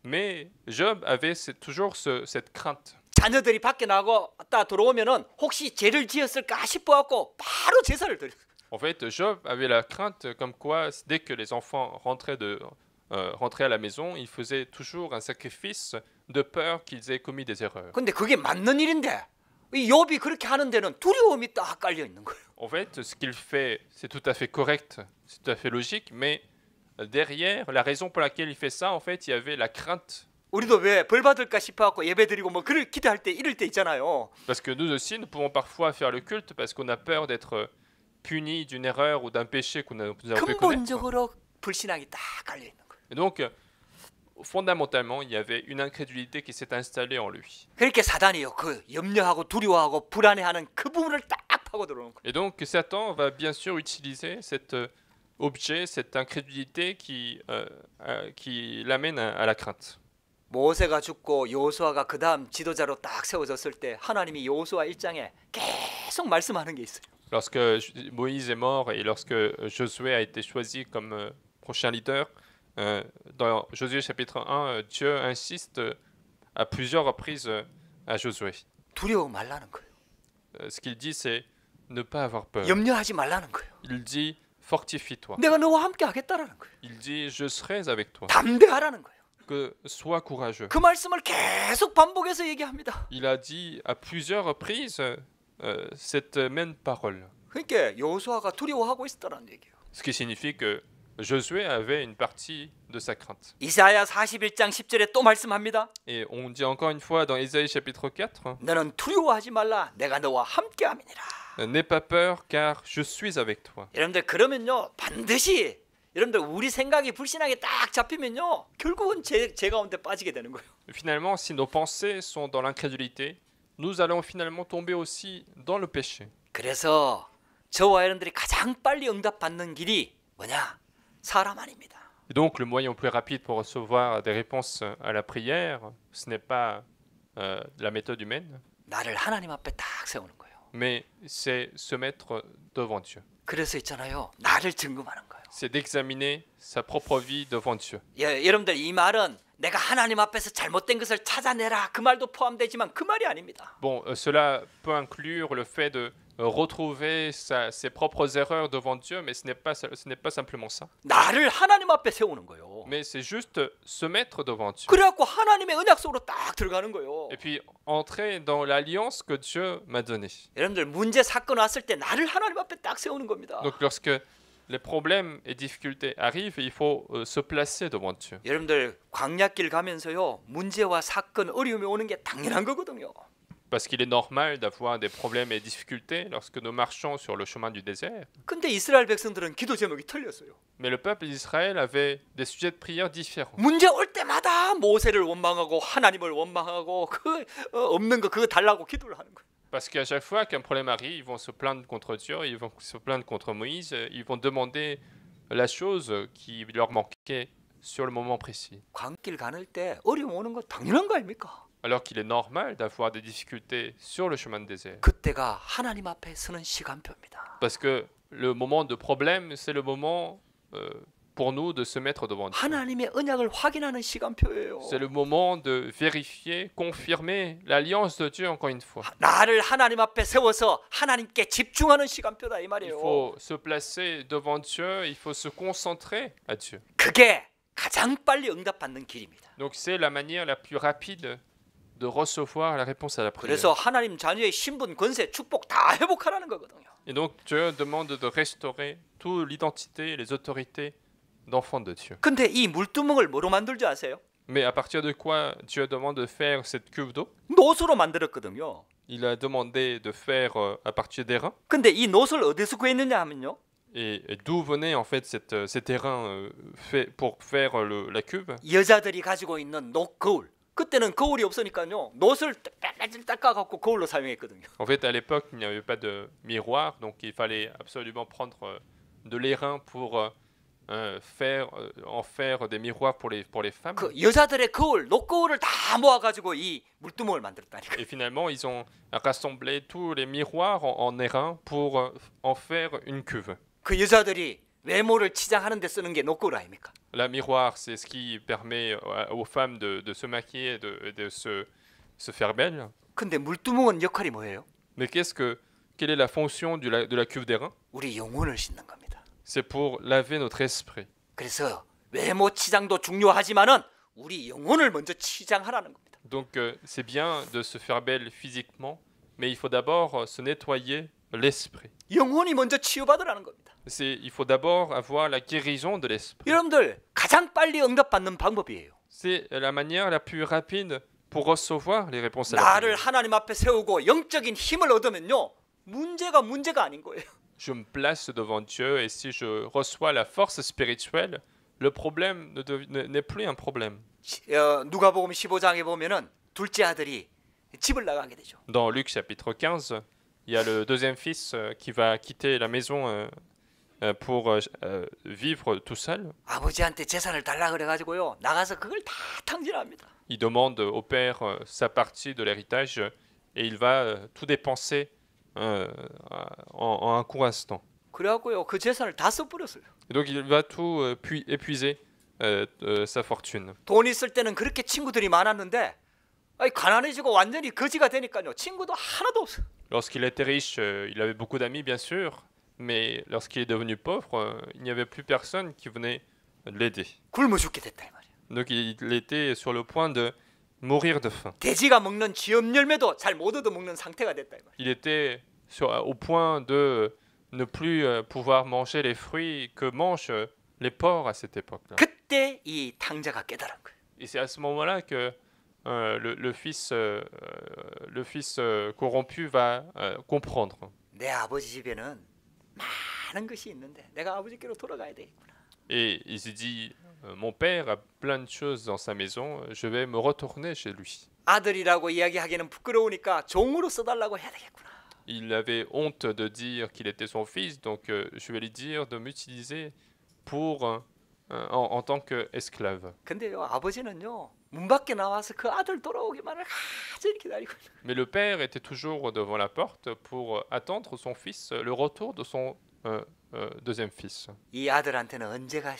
Mais Job avait toujours cette crainte. 자녀들이 밖에 나갔다 들어오면은 혹시 죄를 지었을까 싶어갖고 바로 제사를 드려. En fait, Job avait la crainte comme quoi dès que les enfants rentraient à la maison, il faisait toujours un sacrifice de peur qu'ils aient commis des erreurs. 근데 그게 맞는 일인데 이 욥이 그렇게 하는 데는 두려움이 딱 깔려 있는 거예요. En fait, ce qu'il fait, c'est tout à fait correct, c'est tout à fait logique, mais derrière, la raison pour laquelle il fait ça, en fait, il y avait la crainte. 우리도 왜 벌 받을까 싶어갖고 예배드리고 뭐 그럴 기도할 때 이럴 때 있잖아요. Parce que nous aussi, nous pouvons parfois faire le culte parce qu'on a peur d'être punis d'une erreur ou d'un péché que nous avons fait commettre. 근본적으로 불신앙이 딱 깔려 있는 거예요. Et donc, fondamentalement, il y avait une incrédulité qui s'est installée en lui. 그렇게 사단이요, 그 염려하고 두려워하고 불안해하는 그 부분을 딱 파고 들어오는 거예요. Et donc, Satan va bien sûr utiliser cet objet, cette incrédulité qui l'amène à la crainte. 모세가 죽고 여호수아가 그 다음 지도자로 딱 세워졌을 때 하나님이 여호수아 1장에 계속 말씀하는 게 있어요. Lorsque Moïse est mort et lorsque Josué a été choisi comme prochain leader, dans Josué chapitre 1, Dieu insiste à plusieurs reprises à Josué. 두려워 말라는 거예요. Ce qu'il dit, c'est ne pas avoir peur. 염려하지 말라는 거예요. Il dit fortifie-toi. 내가 너와 함께 하겠다라는 거예요. Il dit je serai avec toi. 담대하라는 거예요. Que sois courageux. 그 말씀을 계속 반복해서 얘기합니다. Il a dit à plusieurs reprises cette même parole. 그러니까 여호수아가 두려워하고 있었다는 얘기예요. Ce qui signifie que Josué avait une partie de sa crainte. 이사야 41장 10절에 또 말씀합니다. Et on dit encore une fois dans Isaïe chapitre 4, 너는 두려워하지 말라. 내가 너와 함께함이니라. n'aie pas peur car je suis avec toi. 여러분들 그러면요 반드시 여러분들 우리 생각이 불신하게 딱 잡히면요 결국은 제 가운데 빠지게 되는 거예요. Finalement, si nos pensées sont dans l'incrédulité, nous allons finalement tomber aussi dans le péché. 그래서 저와 여러분들이 가장 빨리 응답받는 길이 뭐냐? 사람 아닙니다. Et donc le moyen le plus rapide pour recevoir des réponses à la prière, ce n'est pas la méthode humaine, 나를 하나님 앞에 딱 세우는 거예요. mais c'est se mettre devant Dieu. 그래서 있잖아요. 나를 점검하는 거예요. C'est d'examiner sa propre vie devant Dieu. 여러분들 이 말은 내가 하나님 앞에서 잘못된 것을 찾아내라 그 말도 포함되지만 그 말이 아닙니다. Bon, cela peut inclure le fait de retrouver ses propres erreurs devant Dieu, mais ce n'est pas simplement ça. 나를 하나님 앞에 세우는 거예요. Mais c'est juste se mettre devant Dieu. 그래갖고 하나님의 언약 속으로 딱 들어가는 거예요. Et puis entrer dans l'alliance que Dieu m'a donnée. 여러분들 문제 사건 왔을 때 나를 하나님 앞에 딱 세우는 겁니다. Donc lorsque les problèmes et difficultés arrivent, il faut se placer devant Dieu. 여러분들 광야길 가면서요 문제와 사건 어려움이 오는 게 당연한 거거든요. Parce qu'il est normal d'avoir des problèmes et difficultés lorsque nous marchons sur le chemin du désert. 근데 이스라엘 백성들은 기도 제목이 틀렸어요. Mais le peuple d'Israël avait des sujets de prière différents. 문제 올 때마다 모세를 원망하고 하나님을 원망하고 없는 거 그거 달라고 기도를 하는 거예요. Parce qu'à chaque fois qu'un problème arrive, ils vont se plaindre contre Dieu, ils vont se plaindre contre Moïse, ils vont demander la chose qui leur manquait sur le moment précis. 광길 가는 때 어려움 오는 거 당연한 거 아닙니까? Alors qu'il est normal d'avoir des difficultés sur le chemin de désert. 그때가 하나님 앞에 서는 시간표입니다. Parce que le moment de problème, c'est le moment pour nous de se mettre devant Dieu. 하나님의 언약을 확인하는 시간표예요. C'est le moment de vérifier, confirmer l'alliance de Dieu encore une fois. 나를 하나님 앞에 세워서 하나님께 집중하는 시간표다 이 Il 말이에요. faut se placer devant Dieu, il faut se concentrer à Dieu. 그게 가장 빨리 응답받는 길입니다. Donc c'est la manière la plus rapide de recevoir la réponse à la prière. 그래서 하나님 자녀의 신분, 권세, 축복 다 회복하라는 거거든요. Et donc Dieu demande de restaurer toute l'identité et les autorités d'enfants de Dieu. 근데 이 물두멍을 뭐로 만들 줄 아세요? Mais à partir de quoi Dieu demande de faire cette cuve d'eau? 노수로 만들었거든요. Il a demandé de faire à partir d'airain. 근데 이 노수를 어디서 구했느냐 하면요. Et d'où venait en fait cet airain fait pour faire la cuve? 여자들이 가지고 있는 거울. 그때는 거울이 없으니까요. 노수를 닦아갖고 거울로 사용했거든요. En fait, à l'époque, il n'y avait pas de miroir, donc il fallait absolument prendre de l'airain pour en faire des miroirs pour les femmes. 그 여자들의 거울, 녹거울을 다 모아가지고 이 물두멍을 만들었다니까. Et finalement, ils ont rassemblé tous les miroirs en airain pour en faire une cuve. 그 여자들이 외모를 치장하는 데 쓰는 게 녹거울 아닙니까? La miroir, c'est ce qui permet aux femmes de se maquiller, de se faire belle. 근데 물두멍은 역할이 뭐예요? Mais quelle est la fonction de la cuve d'airain? 우리 영혼을 씻는 겁니다. C'est pour laver notre esprit. 그래서 외모 치장도 중요하지만은 우리 영혼을 먼저 치장하라는 겁니다. Donc c'est bien de se faire belle physiquement, mais il faut d'abord se nettoyer l'esprit. 영혼이 먼저 치유받으라는 겁니다. Il faut d'abord avoir la guérison de l'esprit. 여러분들 가장 빨리 응답받는 방법이에요. C'est la manière la plus rapide pour recevoir les réponses à la 나를 prière. 하나님 앞에 세우고 영적인 힘을 얻으면요. 문제가 아닌 거예요. Je me place devant Dieu et si je reçois la force spirituelle, le problème n'est plus un problème. 누가복음 15장에 보면은 둘째 아들이 집을 나가게 되죠. Dans Luc chapitre 15, il y a le deuxième fils qui va quitter la maison pour vivre tout seul. 아버지한테 재산을 달라 그래 가지고요. 나가서 그걸 다 탕진합니다. Il demande au père sa partie de l'héritage et il va tout dépenser en un court instant. 그래갖고요. 그 재산을 다 써버렸어요. Et donc il va tout épuiser sa fortune. 돈 있을 때는 그렇게 친구들이 많았는데 가난해지고 완전히 거지가 되니까요. 친구도 하나도 없어요. Lorsqu'il était riche, il avait beaucoup d'amis bien sûr, mais lorsqu'il est devenu pauvre, il n'y avait plus personne qui venait l'aider. 굶어 죽게 됐다 이 말이에요. Donc il était sur le point de mourir de faim. 돼지가 먹는 쥐염 열매도 잘 못 얻어먹는 상태가 됐다 이 말이에요. Il était au point de ne plus pouvoir manger les fruits que mangent les porcs à cette époque-là. 그때 이 탕자가 깨달은 거예요. Et c'est à ce moment-là que le fils corrompu va comprendre. 내 아버지 집에는 많은 것이 있는데 내가 아버지께로 돌아가야 되겠구나. Et il s'est dit, mon père a plein de choses dans sa maison, je vais me retourner chez lui. 아들이라고 이야기하기는 부끄러우니까 종으로 써달라고 해야 되겠구나. Il avait honte de dire qu'il était son fils, donc je vais lui dire de m'utiliser en tant qu'esclave. 근데요 아버지는요 문 밖에 나와서 그 아들 돌아오기만을 하찮게 기다리고. Mais le père était toujours devant la porte pour attendre son fils, le retour de son deuxième fils. 이 아들한테는 언제가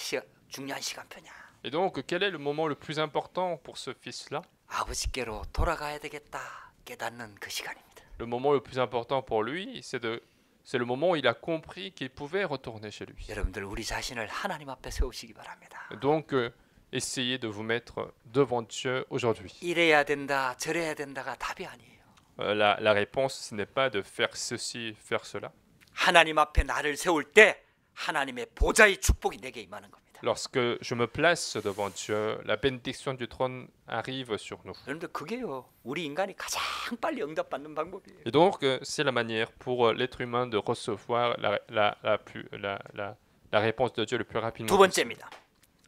중요한 시간표냐? Et donc, quel est le moment le plus important pour ce fils-là? 아버지께로 돌아가야 되겠다 깨닫는 그 시간입니다. Le moment le plus important pour lui, c'est le moment où il a compris qu'il pouvait retourner chez lui. 여러분들 우리 자신을 하나님 앞에 세우시기 바랍니다. Donc, essayez de vous mettre devant Dieu aujourd'hui. 이래야 된다 저래야 된다가 답이 아니에요. La réponse, ce n'est pas de faire ceci, faire cela. 하나님 앞에 나를 세울 때 하나님의 보좌의 축복이 내게 임하는 겁니다. Lorsque je me place devant Dieu, la bénédiction du trône arrive sur nous. 여러분들 그게요. 우리 인간이 가장 빨리 응답받는 방법이에요. Et donc, c'est la manière pour l'être humain de recevoir la réponse de Dieu le plus rapidement 두 possible. 번째입니다.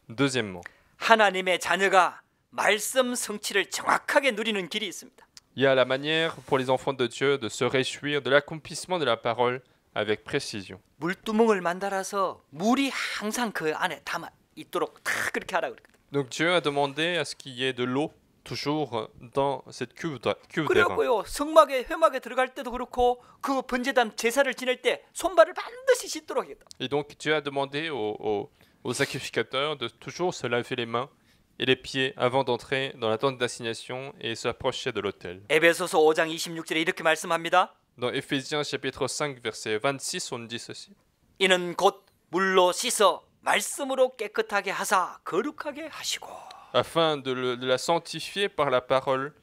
Deuxièmement, 하나님의 자녀가 말씀 성취를 정확하게 누리는 길이 있습니다. il y a la manière pour les enfants de Dieu de se réjouir de l'accomplissement de la parole avec précision. 물두멍을 만들어서 물이 항상 그 안에 담아 있도록 다 그렇게 하라 그랬거든요. Donc Dieu a demandé à ce qu'il y ait de l'eau toujours dans cette cuve d'airain. 그래갖고요 성막에 회막에 들어갈 때도 그렇고 그 번제단 제사를 지낼 때 손발을 반드시 씻도록 했다. Et donc Dieu a demandé aux sacrificateurs de toujours se laver les mains et les pieds avant d'entrer dans la tente d'assignation et s'approcher de l'autel. 에베소서 5장 26절에 이렇게 말씀합니다. Dans Éphésiens chapitre 5 verset 26 on dit ceci. 이는 곧 물로 씻어 말씀으로 깨끗하게 하사 거룩하게 하시고 Afin de la sanctifier par la parole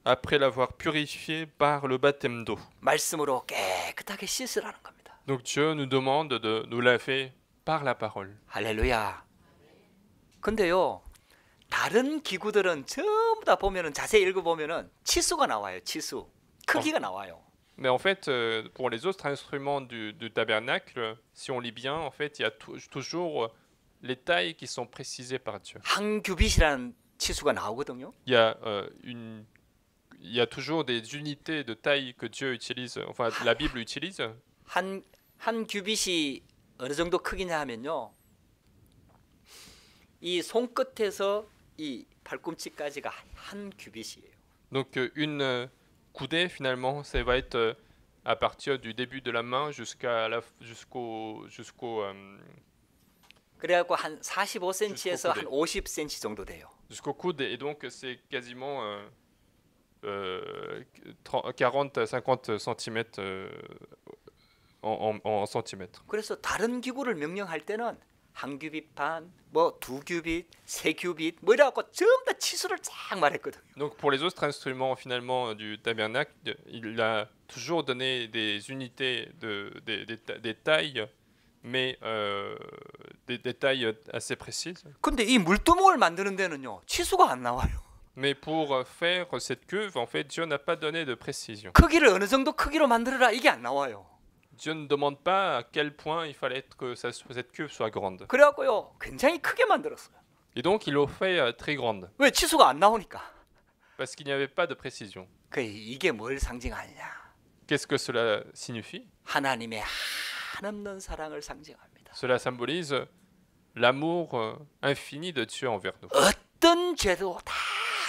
après l'avoir purifiée par le baptême d'eau. 말씀으로 깨끗하게 씻으라는 겁니다. Donc Dieu nous demande de nous laver par la parole. 할렐루야. 근데요 다른 기구들은 전부 다 보면은 자세히 읽어보면은 치수가 나와요. 치수 크기가 나와요. Mais en fait, pour les autres instruments du tabernacle, si on lit bien, en fait, il y a toujours les tailles qui sont précisées par Dieu. 한 규빗이라는 치수가 나오거든요. Il y a toujours des unités de taille que Dieu utilise, enfin la Bible utilise. 한 규빗이 어느 정도 크기냐 하면요. 이 손끝에서 이 발꿈치까지가 한 규빗이에요. Donc une coudée finalement, ça va être à partir du début de la main jusqu'au 그래갖고 한 45cm에서 한 50cm 정도 돼요. jusqu'au coude et donc c'est quasiment 40-50 cm en centimètres. 그래서 다른 기구를 명령할 때는 한 규빗 반, 뭐 두 규빗, 세 규빗, 뭐 이래갖고 전부 다 치수를 쫙 말했거든요. Donc pour les autres instruments finalement du tabernacle, il a toujours donné des unités des tailles, mais des tailles assez précises. 근데 이 물두멍을 만드는 데는요 치수가 안 나와요. Mais pour faire cette cuve, en fait, Dieu n'a pas donné de précision. 크기를 어느 정도 크기로 만들어라 이게 안 나와요. Dieu ne demande pas à quel point il fallait que cette cuve soit grande. 그래갖고요 굉장히 크게 만들었어요. Et donc il l'a fait très grande, 왜 치수가 안 나오니까? parce qu'il n'y avait pas de précision. 이게 뭘 상징하느냐? Qu'est-ce que cela signifie? 하나님의 한없는 사랑을 상징합니다. Cela symbolise l'amour infini de Dieu envers nous. 어떤 죄도 다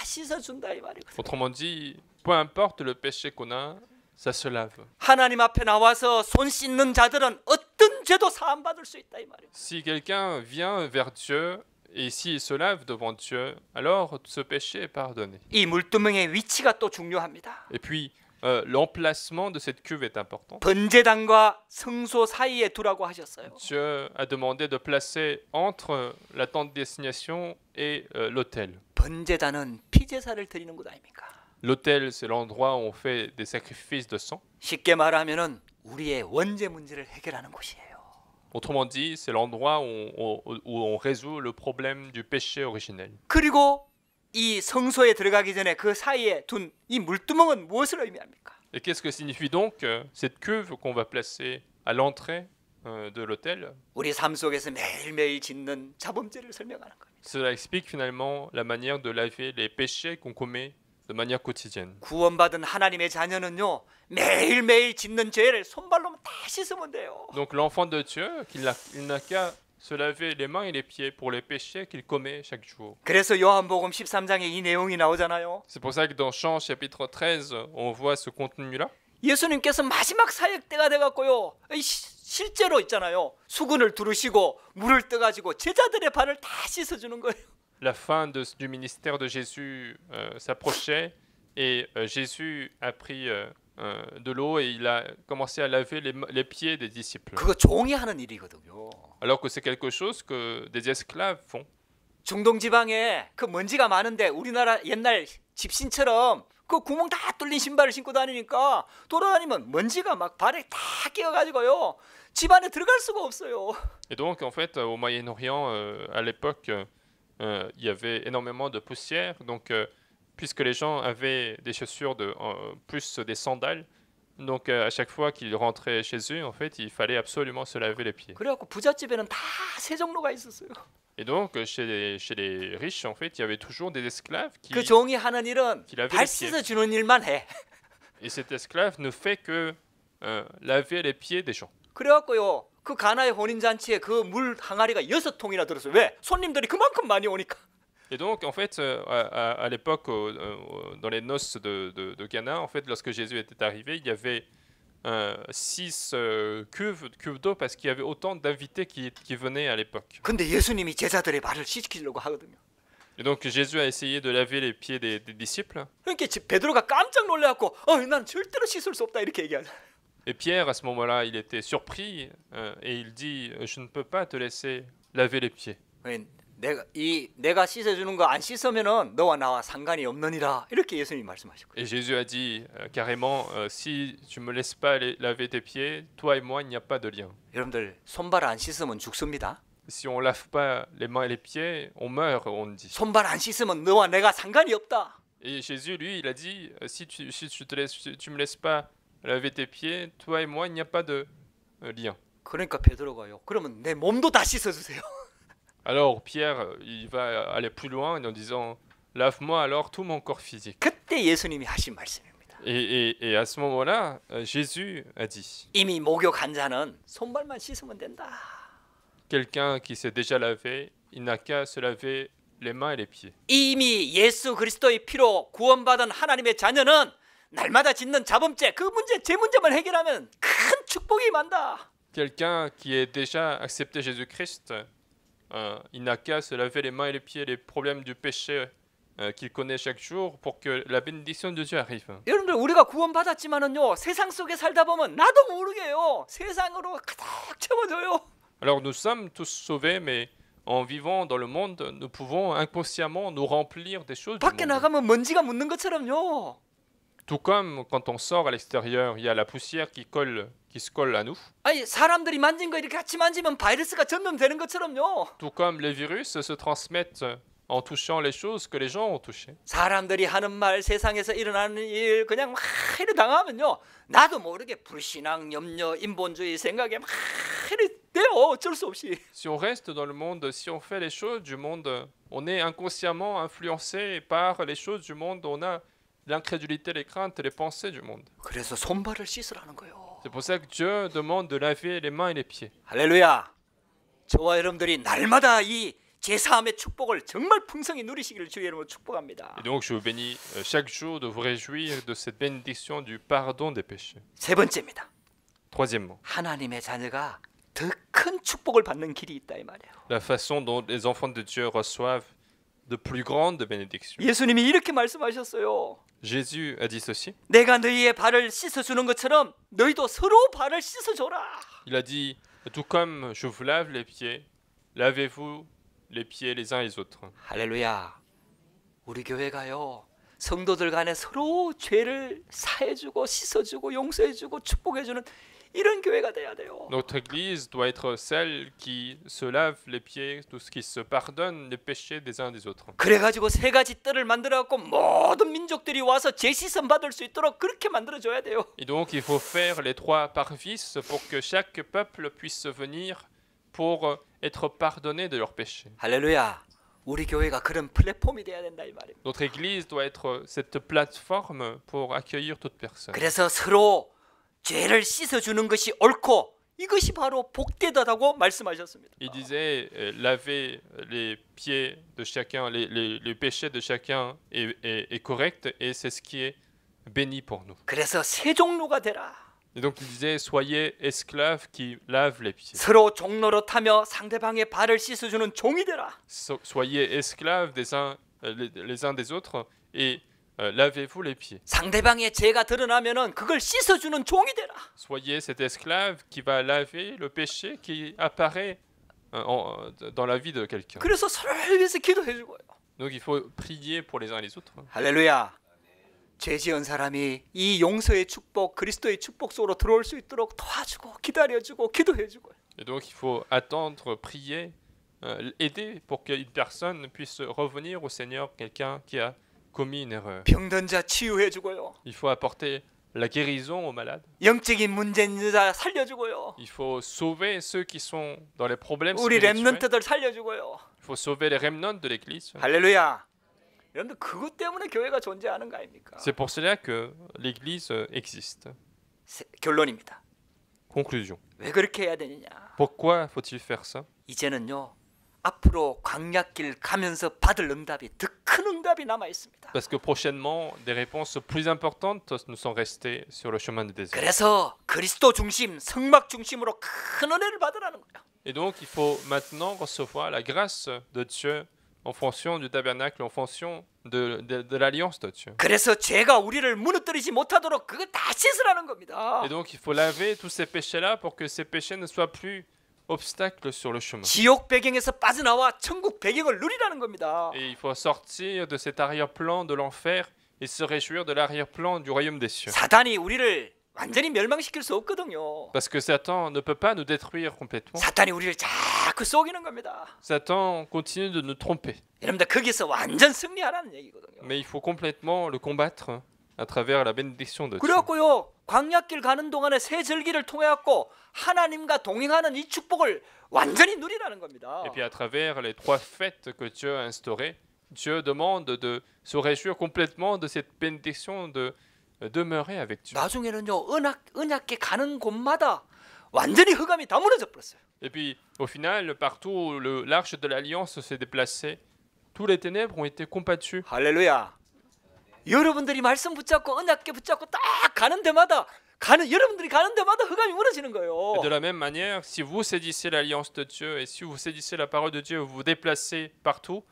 씻어준다 이 말이거든요. Autrement dit, peu importe le péché qu'on a, ça se lave. 하나님 앞에 나와서 손 씻는 자들은 어떤 죄도 사함 받을 수 있다 이 말이에요. Si quelqu'un vient vers Dieu et s'il se lave devant Dieu, alors ce péché est pardonné. 이 물두멍의 위치가 또 중요합니다. Et puis, l'emplacement de cette cuve est important. 번제단과 성소 사이에 두라고 하셨어요. Dieu a demandé de placer entre la tente d'assignation et l'autel. 번제단은 피제사를 드리는 곳 아닙니까? L'autel, c'est l'endroit où on fait des sacrifices de sang. 쉽게 말하면은 우리의 원죄 문제를 해결하는 곳이에요. Autrement dit, c'est l'endroit où on résout le problème du péché originel. 그리고 이 성소에 들어가기 전에 그 사이에 둔 이 물두멍은 무엇을 의미합니까? Et qu'est-ce que signifie donc cette cuve qu'on va placer à l'entrée de l'autel? 우리 삶 속에서 매일매일 짓는 자범죄를 설명하는 겁니다. Cela explique finalement la manière de laver les péchés qu'on commet de manière quotidienne. 구원받은 하나님의 자녀는요 매일매일 짓는 죄를 손발로 다 씻으면 돼요. Donc l'enfant de Dieu, il n'a qu'à se laver les mains et les pieds pour les péchés qu'il commet chaque jour. 그래서 요한복음 13장에 이 내용이 나오잖아요. C'est pour ça que dans Jean chapitre 13, on voit ce contenu-là. 예수님께서 마지막 사역 때가 돼갖고요 실제로 있잖아요. 수건을 두르시고 물을 떠가지고 제자들의 발을 다 씻어주는 거예요. La fin du ministère de Jésus s'approchait et Jésus a pris de l'eau et il a commencé à laver les pieds des disciples. 그거 종이 하는 일이거든요. Alors que c'est quelque chose que des esclaves font. 중동 지방에 그 먼지가 많은데 우리나라 옛날 집신처럼 그 구멍 다 뚫린 신발을 신고 다니니까 돌아다니면 먼지가 막 발에 다 끼어가지고요. 집 안에 들어갈 수가 없어요. Et donc, en fait, au Moyen-Orient, à l'époque, il y avait énormément de poussière. Donc, puisque les gens avaient des chaussures plus des sandales, donc à chaque fois qu'ils rentraient chez eux, en fait, il fallait absolument se laver les pieds. 그래갖고 부잣집에는 다 세종로가 있었어요. Et donc, chez les riches, en fait, il y avait toujours des esclaves 그 종이 하는 일은 qui lavaient 발 les pieds. 씻어주는 일만 해. Et cet esclave ne fait que laver les pieds des gens. 그래갖고요. 그 가나의 혼인잔치에 그 물 항아리가 6통이나 들었어요. 왜? 손님들이 그만큼 많이 오니까. Et donc, en fait, à l'époque, dans les noces de Cana, en fait, lorsque Jésus était arrivé, il y avait 6 cuves d'eau parce qu'il y avait autant d'invités qui venaient à l'époque. 근데 예수님이 제자들의 발을 씻기려고 하거든요. Et donc, Jésus a essayé de laver les pieds des disciples. 그러니까 베드로가 깜짝 놀래갖고 난 절대로 씻을 수 없다 이렇게 얘기하잖아요. Et Pierre, à ce moment-là, il était surpris et il dit « Je ne peux pas te laisser laver les pieds. 내가 씻어주는 거 안 씻으면은 너와 나와 상관이 없느니라 이렇게 예수님이 말씀하셨거든요. Et Jésus a dit carrément si tu me laisses pas laver tes pieds, toi et moi, il n'y a pas de lien. 여러분들 손발 안 씻으면 죽습니다. Si on lave pas les mains et les pieds, on meurt, on dit. 손발 안 씻으면 너와 내가 상관이 없다. Et Jésus, lui, il a dit si tu me laisses pas laver tes pieds, toi et moi, il n'y a pas de lien. 그러니까 베드로가요. 그러면 내 몸도 다 씻어주세요. Alors Pierre, il va aller plus loin en disant lave-moi alors tout mon corps physique. 그때 예수님이 하신 말씀입니다. Et à ce moment-là, Jésus a dit 이미 목욕한 자는 손발만 씻으면 된다. quelqu'un qui s'est déjà lavé, il n'a qu'à se laver les mains et les pieds. 이미 예수 그리스도의 피로 구원받은 하나님의 자녀는 날마다 짓는 자범죄 제 문제만 해결하면 큰 축복이 임한다. Quelqu'un qui est déjà accepté Jésus-Christ, il n'a qu'à se laver les mains et les pieds, les problèmes du péché qu'il connaît chaque jour pour que la bénédiction de Dieu arrive. 여러분들 우리가 구원받았지만은요 세상 속에 살다 보면 나도 모르게요 세상으로 가득 채워져요. Alors nous sommes tous sauvés, mais en vivant dans le monde, nous pouvons inconsciemment nous remplir des choses du 밖에 monde. 나가면 먼지가 묻는 것처럼요. Tout comme quand on sort à l'extérieur, il y a la poussière qui se colle à nous. 아니 사람들이 만진 거 이렇게 같이 만지면 바이러스가 전염되는 것처럼요. Tout comme les virus se transmettent en touchant les choses que les gens ont touchées. 사람들이 하는 말 세상에서 일어나는 일 그냥 막 이래 당하면요 나도 모르게 불신앙 염려 인본주의 생각에 막 이래 돼요 어쩔 수 없이. Si on reste dans le monde, si on fait les choses du monde, on est inconsciemment influencé par les choses du monde, on a l'incrédulité, les craintes, les pensées du monde. 그래서 손발을 씻으라는 거예요. C'est pour ça que Dieu demande de laver les mains et les pieds. 할렐루야. 저와 여러분들이 날마다 이 제사함의 축복을 정말 풍성히 누리시기를 주의 이름으로 축복합니다. Et donc je vous bénis chaque jour de vous réjouir de cette bénédiction du pardon des péchés. 세 번째입니다. Troisièmement, 하나님의 자녀가 더 큰 축복을 받는 길이 있다 이 말이에요. la façon dont les enfants de Dieu reçoivent de plus grandes bénédictions. 예수님이 이렇게 말씀하셨어요. Jésus a dit ceci. 내가 너희의 발을 씻어주는 것처럼 너희도 서로 발을 씻어줘라. Il a dit, tout comme je vous lave les pieds, lavez-vous les pieds les uns les autres. 할렐루야. 우리 교회가요. 성도들 간에 서로 죄를 사해주고 씻어주고 용서해주고 축복해주는 이런 교회가 돼야 돼요. Notre église doit être celle qui se lave les pieds, tout ce qui se pardonne les péchés des uns des autres. 그래가지고 세 가지 뜰을 만들어갖고 모든 민족들이 와서 제시선 받을 수 있도록 그렇게 만들어줘야 돼요. Et donc il faut faire les 3 parvis pour que chaque peuple puisse venir pour être pardonné de leurs péchés. 할렐루야. 우리 교회가 그런 플랫폼이 돼야 된다 이 말입니다. Notre église doit être cette plateforme pour accueillir toute personne. 그래서 서로 죄를 씻어주는 것이 옳고 이것이 바로 복되다라고 말씀하셨습니다. Il disait laver les pieds de chacun, les péchés de chacun est correct et c'est ce qui est béni pour nous. 그래서 세 종로가 되라. Et donc il disait soyez esclaves qui lavent les pieds. 서로 종로로 타며 상대방의 발을 씻어주는 종이 되라. Soyez esclaves les uns des autres et lavez-vous les pieds. 상대방의 죄가 드러나면은 그걸 씻어주는 종이 되라. Soyez cet esclave qui va laver le péché qui apparaît dans la vie de quelqu'un. 그래서 서로를 위해서 기도해주고요. Donc il faut prier pour les uns et les autres. 할렐루야. 죄 지은 사람이 이 용서의 축복, 그리스도의 축복 속으로 들어올 수 있도록 도와주고 기다려주고 기도해주고. Et donc il faut attendre, prier, aider pour qu'une personne puisse revenir au Seigneur, quelqu'un qui a commis une erreur. 병든 자 치유해주고요. Il faut apporter la guérison aux malades. 영적인 문제 있는 자 살려주고요. Il faut sauver ceux qui sont dans les problèmes 우리 spirituels. 렘넌트들 살려주고요. Il faut sauver les remnants de l'Église. 할렐루야. 여러분들 그것 때문에 교회가 존재하는 거 아닙니까? C'est pour cela que l'Église existe. 결론입니다. Conclusion. 왜 그렇게 해야 되느냐? Pourquoi faut-il faire ça? 이제는요. 앞으로 광야길 가면서 받을 응답이 더 큰 응답이 남아 있습니다. Parce que prochainement, des réponses plus importantes nous sont restées sur le chemin du désert. 그래서 그리스도 중심, 성막 중심으로 큰 은혜를 받으라는 거예요. Et donc, il faut maintenant recevoir la grâce de Dieu en fonction du tabernacle, en fonction de l'alliance de Dieu. 그래서 죄가 우리를 무너뜨리지 못하도록 그거 다 씻으라는 겁니다. Et donc, il faut laver tous ces péchés-là pour que ces péchés ne soient plus obstacles sur le chemin. 지옥 배경에서 빠져나와 천국 배경을 누리라는 겁니다. Et il faut sortir de cet arrière-plan de l'enfer et se réjouir de l'arrière-plan du royaume des cieux. 사단이 우리를 완전히 멸망시킬 수 없거든요. Parce que Satan ne peut pas nous détruire complètement. 사탄이 우리를 자꾸 속이는 겁니다. Satan continue de nous tromper. 여러분들 거기서 완전 승리하라는 얘기거든요. Mais il faut complètement le combattre à travers la bénédiction de Dieu. 그래갖고요 광야길 가는 동안에 새 절기를 통해 갖고 하나님과 동행하는 이 축복을 완전히 누리라는 겁니다. Et puis à travers les 3 fêtes que Dieu a instaurées, Dieu demande de se réjouir complètement de cette bénédiction de demeurer avec Dieu. 나중에는요 언약궤 가는 곳마다 완전히 흑암이 다 무너져 버렸어요. Et puis au final, partout où l'arche de l'alliance s'est déplacée, tous les ténèbres ont été combattues. 할렐루야. 여러분들이 말씀 붙잡고 언약궤 붙잡고 딱 가는 데마다 여러분들이 가는 데마다 흑암이 무너지는 거예요. Et de la même manière, si vous saisissez l'alliance de Dieu et si vous saisissez la parole de Dieu, vous vous déplacez partout,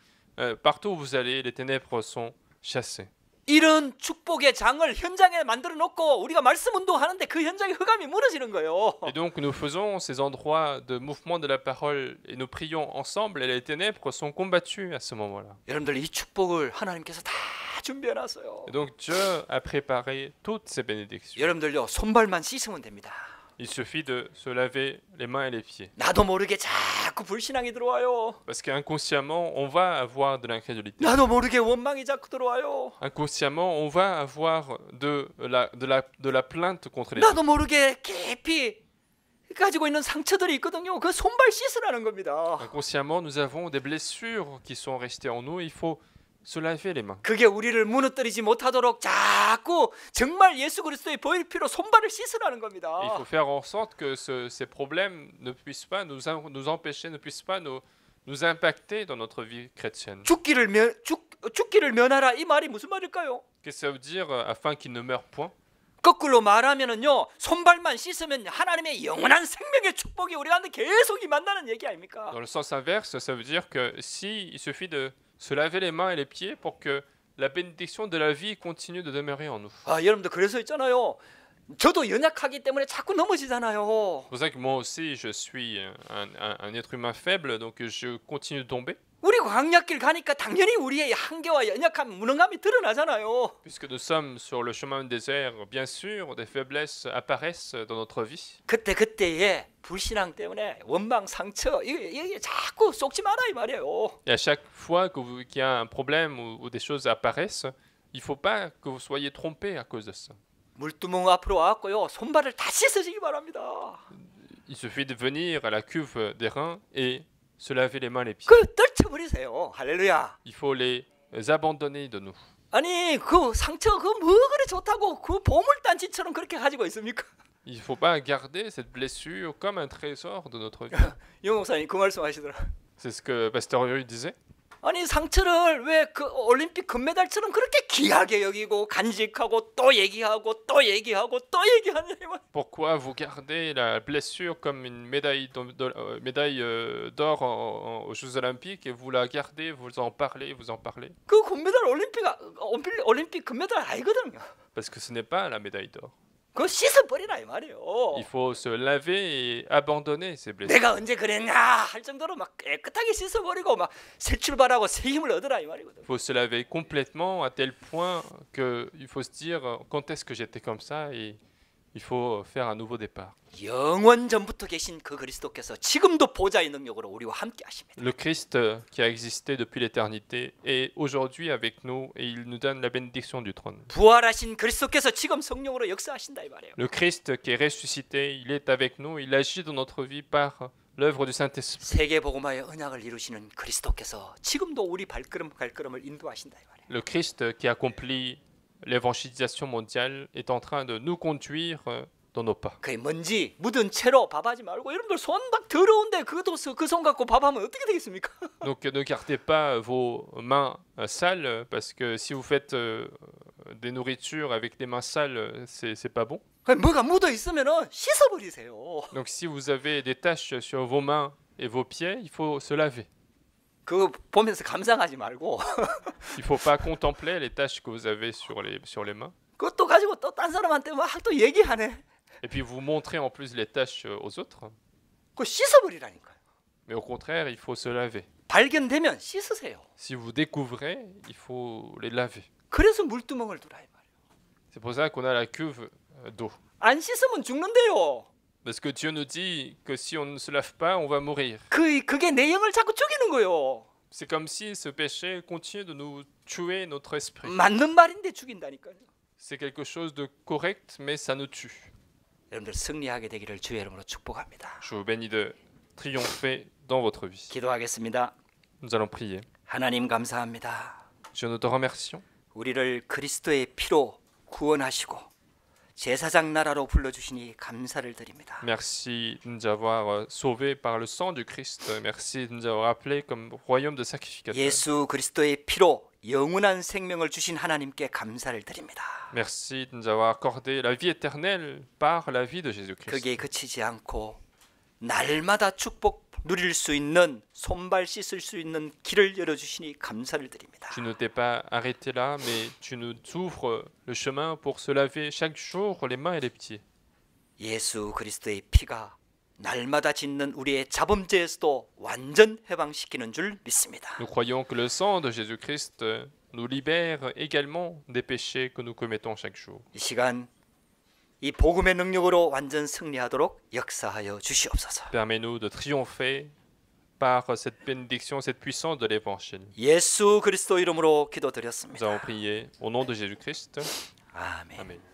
partout où vous allez, les ténèbres sont chassées. 이런 축복의 장을 현장에 만들어 놓고 우리가 말씀 운동하는데 그 현장에 흑암이 무너지는 거예요. Et donc nous faisons ces endroits de mouvement de la parole et nous prions ensemble et les ténèbres sont combattues à ce moment-là. 여러분들 이 축복을 하나님께서 다 준비해 놨어요. Et donc Dieu a préparé toutes ces bénédictions. 여러분들요 손발만 씻으면 됩니다. Il suffit de se laver les mains et les pieds. 나도 모르게 자꾸 불신앙이 들어와요. Parce qu'inconsciemment, on va avoir de l'incrédulité. 나도 모르게 원망이 자꾸 들어와요. Inconsciemment, on va avoir de la plainte contre les autres. 나도 모르게 깊이 가지고 있는 상처들이 있거든요. 그 손발 씻으라는 겁니다. Inconsciemment, nous avons des blessures qui sont restées en nous. Il faut se laver les mains. 그게 우리를 무너뜨리지 못하도록 자꾸 정말 예수 그리스도의 보혈 피로 손발을 씻으라는 겁니다. Et il faut faire en sorte que ces problèmes ne puissent pas nous empêcher, ne puissent pas nous impacter dans notre vie chrétienne. 죽기를 면하라 이 말이 무슨 말일까요? Qu'est-ce que ça veut dire afin qu'il ne meure point? 거꾸로 말하면은요 손발만 씻으면 하나님의 영원한 생명의 축복이 우리한테 계속 임한다는 얘기 아닙니까? Dans le sens inverse, ça veut dire que si il suffit de se laver les mains et les pieds pour que la bénédiction de la vie continue de demeurer en nous. 아 여러분들 그래서 있잖아요. 저도 연약하기 때문에 자꾸 넘어지잖아요. C'est pour ça que moi aussi je suis un être humain faible, donc je continue de tomber. 우리 광야길 가니까 당연히 우리의 한계와 연약함, 무능함이 드러나잖아요. Puisque nous sommes sur le chemin du désert, bien sûr, des faiblesses apparaissent dans notre vie. 그때의 불신앙 때문에 원망, 상처 이게 자꾸 쏟지 마라 이 말이에요. Et à chaque fois qu'il y a un problème ou des choses apparaissent, il ne faut pas que vous soyez trompés à cause de ça. 물두멍 앞으로 와갖고요 손발을 다 씻으시기 바랍니다. Il suffit de venir à la cuve des reins et se laver les mains et les pieds. 그 떨쳐버리세요. 할렐루야. Il faut les abandonner de nous. 아니 그 상처 그 뭐 그리 좋다고 그 보물단지처럼 그렇게 가지고 있습니까? Il ne faut pas garder cette blessure comme un trésor de notre vie. 영 목사님 그 말씀하시더라. C'est ce que Pasteur Uri disait. 아니 상처를 왜 그 올림픽 금메달처럼 그렇게 귀하게 여기고 간직하고 또 얘기하고 또 얘기하고 또 얘기하냐 이 말. Pourquoi vous gardez la blessure comme une médaille d'or aux Jeux Olympiques et vous la gardez, vous en parlez. 그 금메달 올림픽 금메달 아니거든요. Parce que ce n'est pas la médaille d'or. 그거 씻어버리라 이 말이에요. Il faut se laver et abandonner ces blessures. 내가 언제 그랬냐 할 정도로 막 깨끗하게 씻어버리고 막 새 출발하고 새 힘을 얻으라 이 말이거든. Il faut se laver complètement à tel point qu'il faut se dire quand est-ce que j'étais comme ça et il faut faire un nouveau départ. 영원 전부터 계신 그 그리스도께서 지금도 보좌의 능력으로 우리와 함께 하십니다. Le Christ qui a existé depuis l'éternité est aujourd'hui avec nous et il nous donne la bénédiction du trône. 부활하신 그리스도께서 지금 성령으로 역사하신다 이 말이에요. Le Christ qui est ressuscité, il est avec nous, il agit dans notre vie par l'œuvre du Saint-Esprit. 세계 복음화의 언약을 이루시는 그리스도께서 지금도 우리 발걸음을 인도하신다 이 말이에요. Le Christ qui accomplit l'évangélisation mondiale est en train de nous conduire dans nos pas. 그 먼지 묻은 채로 밥하지 말고 여러분들 손 막 더러운데 그 손 갖고 밥하면 어떻게 되겠습니까? Donc ne gardez pas vos mains sales parce que si vous faites des nourritures avec des mains sales, c'est pas bon. 뭐가 묻어 있으면은 씻어버리세요. Donc si vous avez des taches sur vos mains et vos pieds, il faut se laver. 그거 보면서 감상하지 말고 Il faut pas contempler les taches que vous avez sur les mains. 그것도 가지고 또 딴 사람한테 막 또 얘기하네. Et puis vous montrez en plus les taches aux autres. 그거 씻어버리라니까요. Mais au contraire, il faut se laver. 발견되면 씻으세요. Si vous découvrez, il faut les laver. 그래서 물두멍을 두라 이 말이에요. C'est pour ça qu'on a la cuve d'eau. 안 씻으면 죽는데요. Parce que Dieu nous dit que si on ne se lave pas, on va mourir. 그게 내 영을 자꾸 죽이는 거예요. C'est comme si ce péché continue de nous tuer notre esprit. 맞는 말인데 죽인다니까요. C'est quelque chose de correct, mais ça nous tue. 여러분들 승리하게 되기를 주의 이름으로 축복합니다. Je vous bénis de triompher dans votre vie. 기도하겠습니다. Nous allons prier. 하나님 감사합니다. Dieu, nous te remercions 우리를 그리스도의 피로 구원하시고 제사장 나라로 불러주시니 감사를 드립니다. Merci de nous avoir sauvés par le sang du Christ. Merci de nous avoir appelés comme royaume de sacrificateurs. 예수 그리스도의 피로 영원한 생명을 주신 하나님께 감사를 드립니다. Merci de nous avoir accordé la vie éternelle par la vie de Jésus-Christ. 거기에 그치지 않고 날마다 축복 누릴 수 있는 손발 씻을 수 있는 길을 열어주시니 감사를 드립니다. Tu ne t'es pas arrêté là, mais tu nous ouvres le chemin pour se laver chaque jour les mains et les pieds. 예수 그리스도의 피가 날마다 짓는 우리의 자범죄에서도 완전 해방시키는 줄 믿습니다. Nous croyons que le sang de Jésus-Christ nous libère également des péchés que nous commettons chaque jour. 이 시간 이 복음의 능력으로 완전 승리하도록 역사하여 주시옵소서. Permets-nous de triompher par cette bénédiction, cette puissance de l'Évangile. 예수 그리스도 이름으로 기도드렸습니다. Nous avons prié au nom de Jésus-Christ. 아멘. Amen.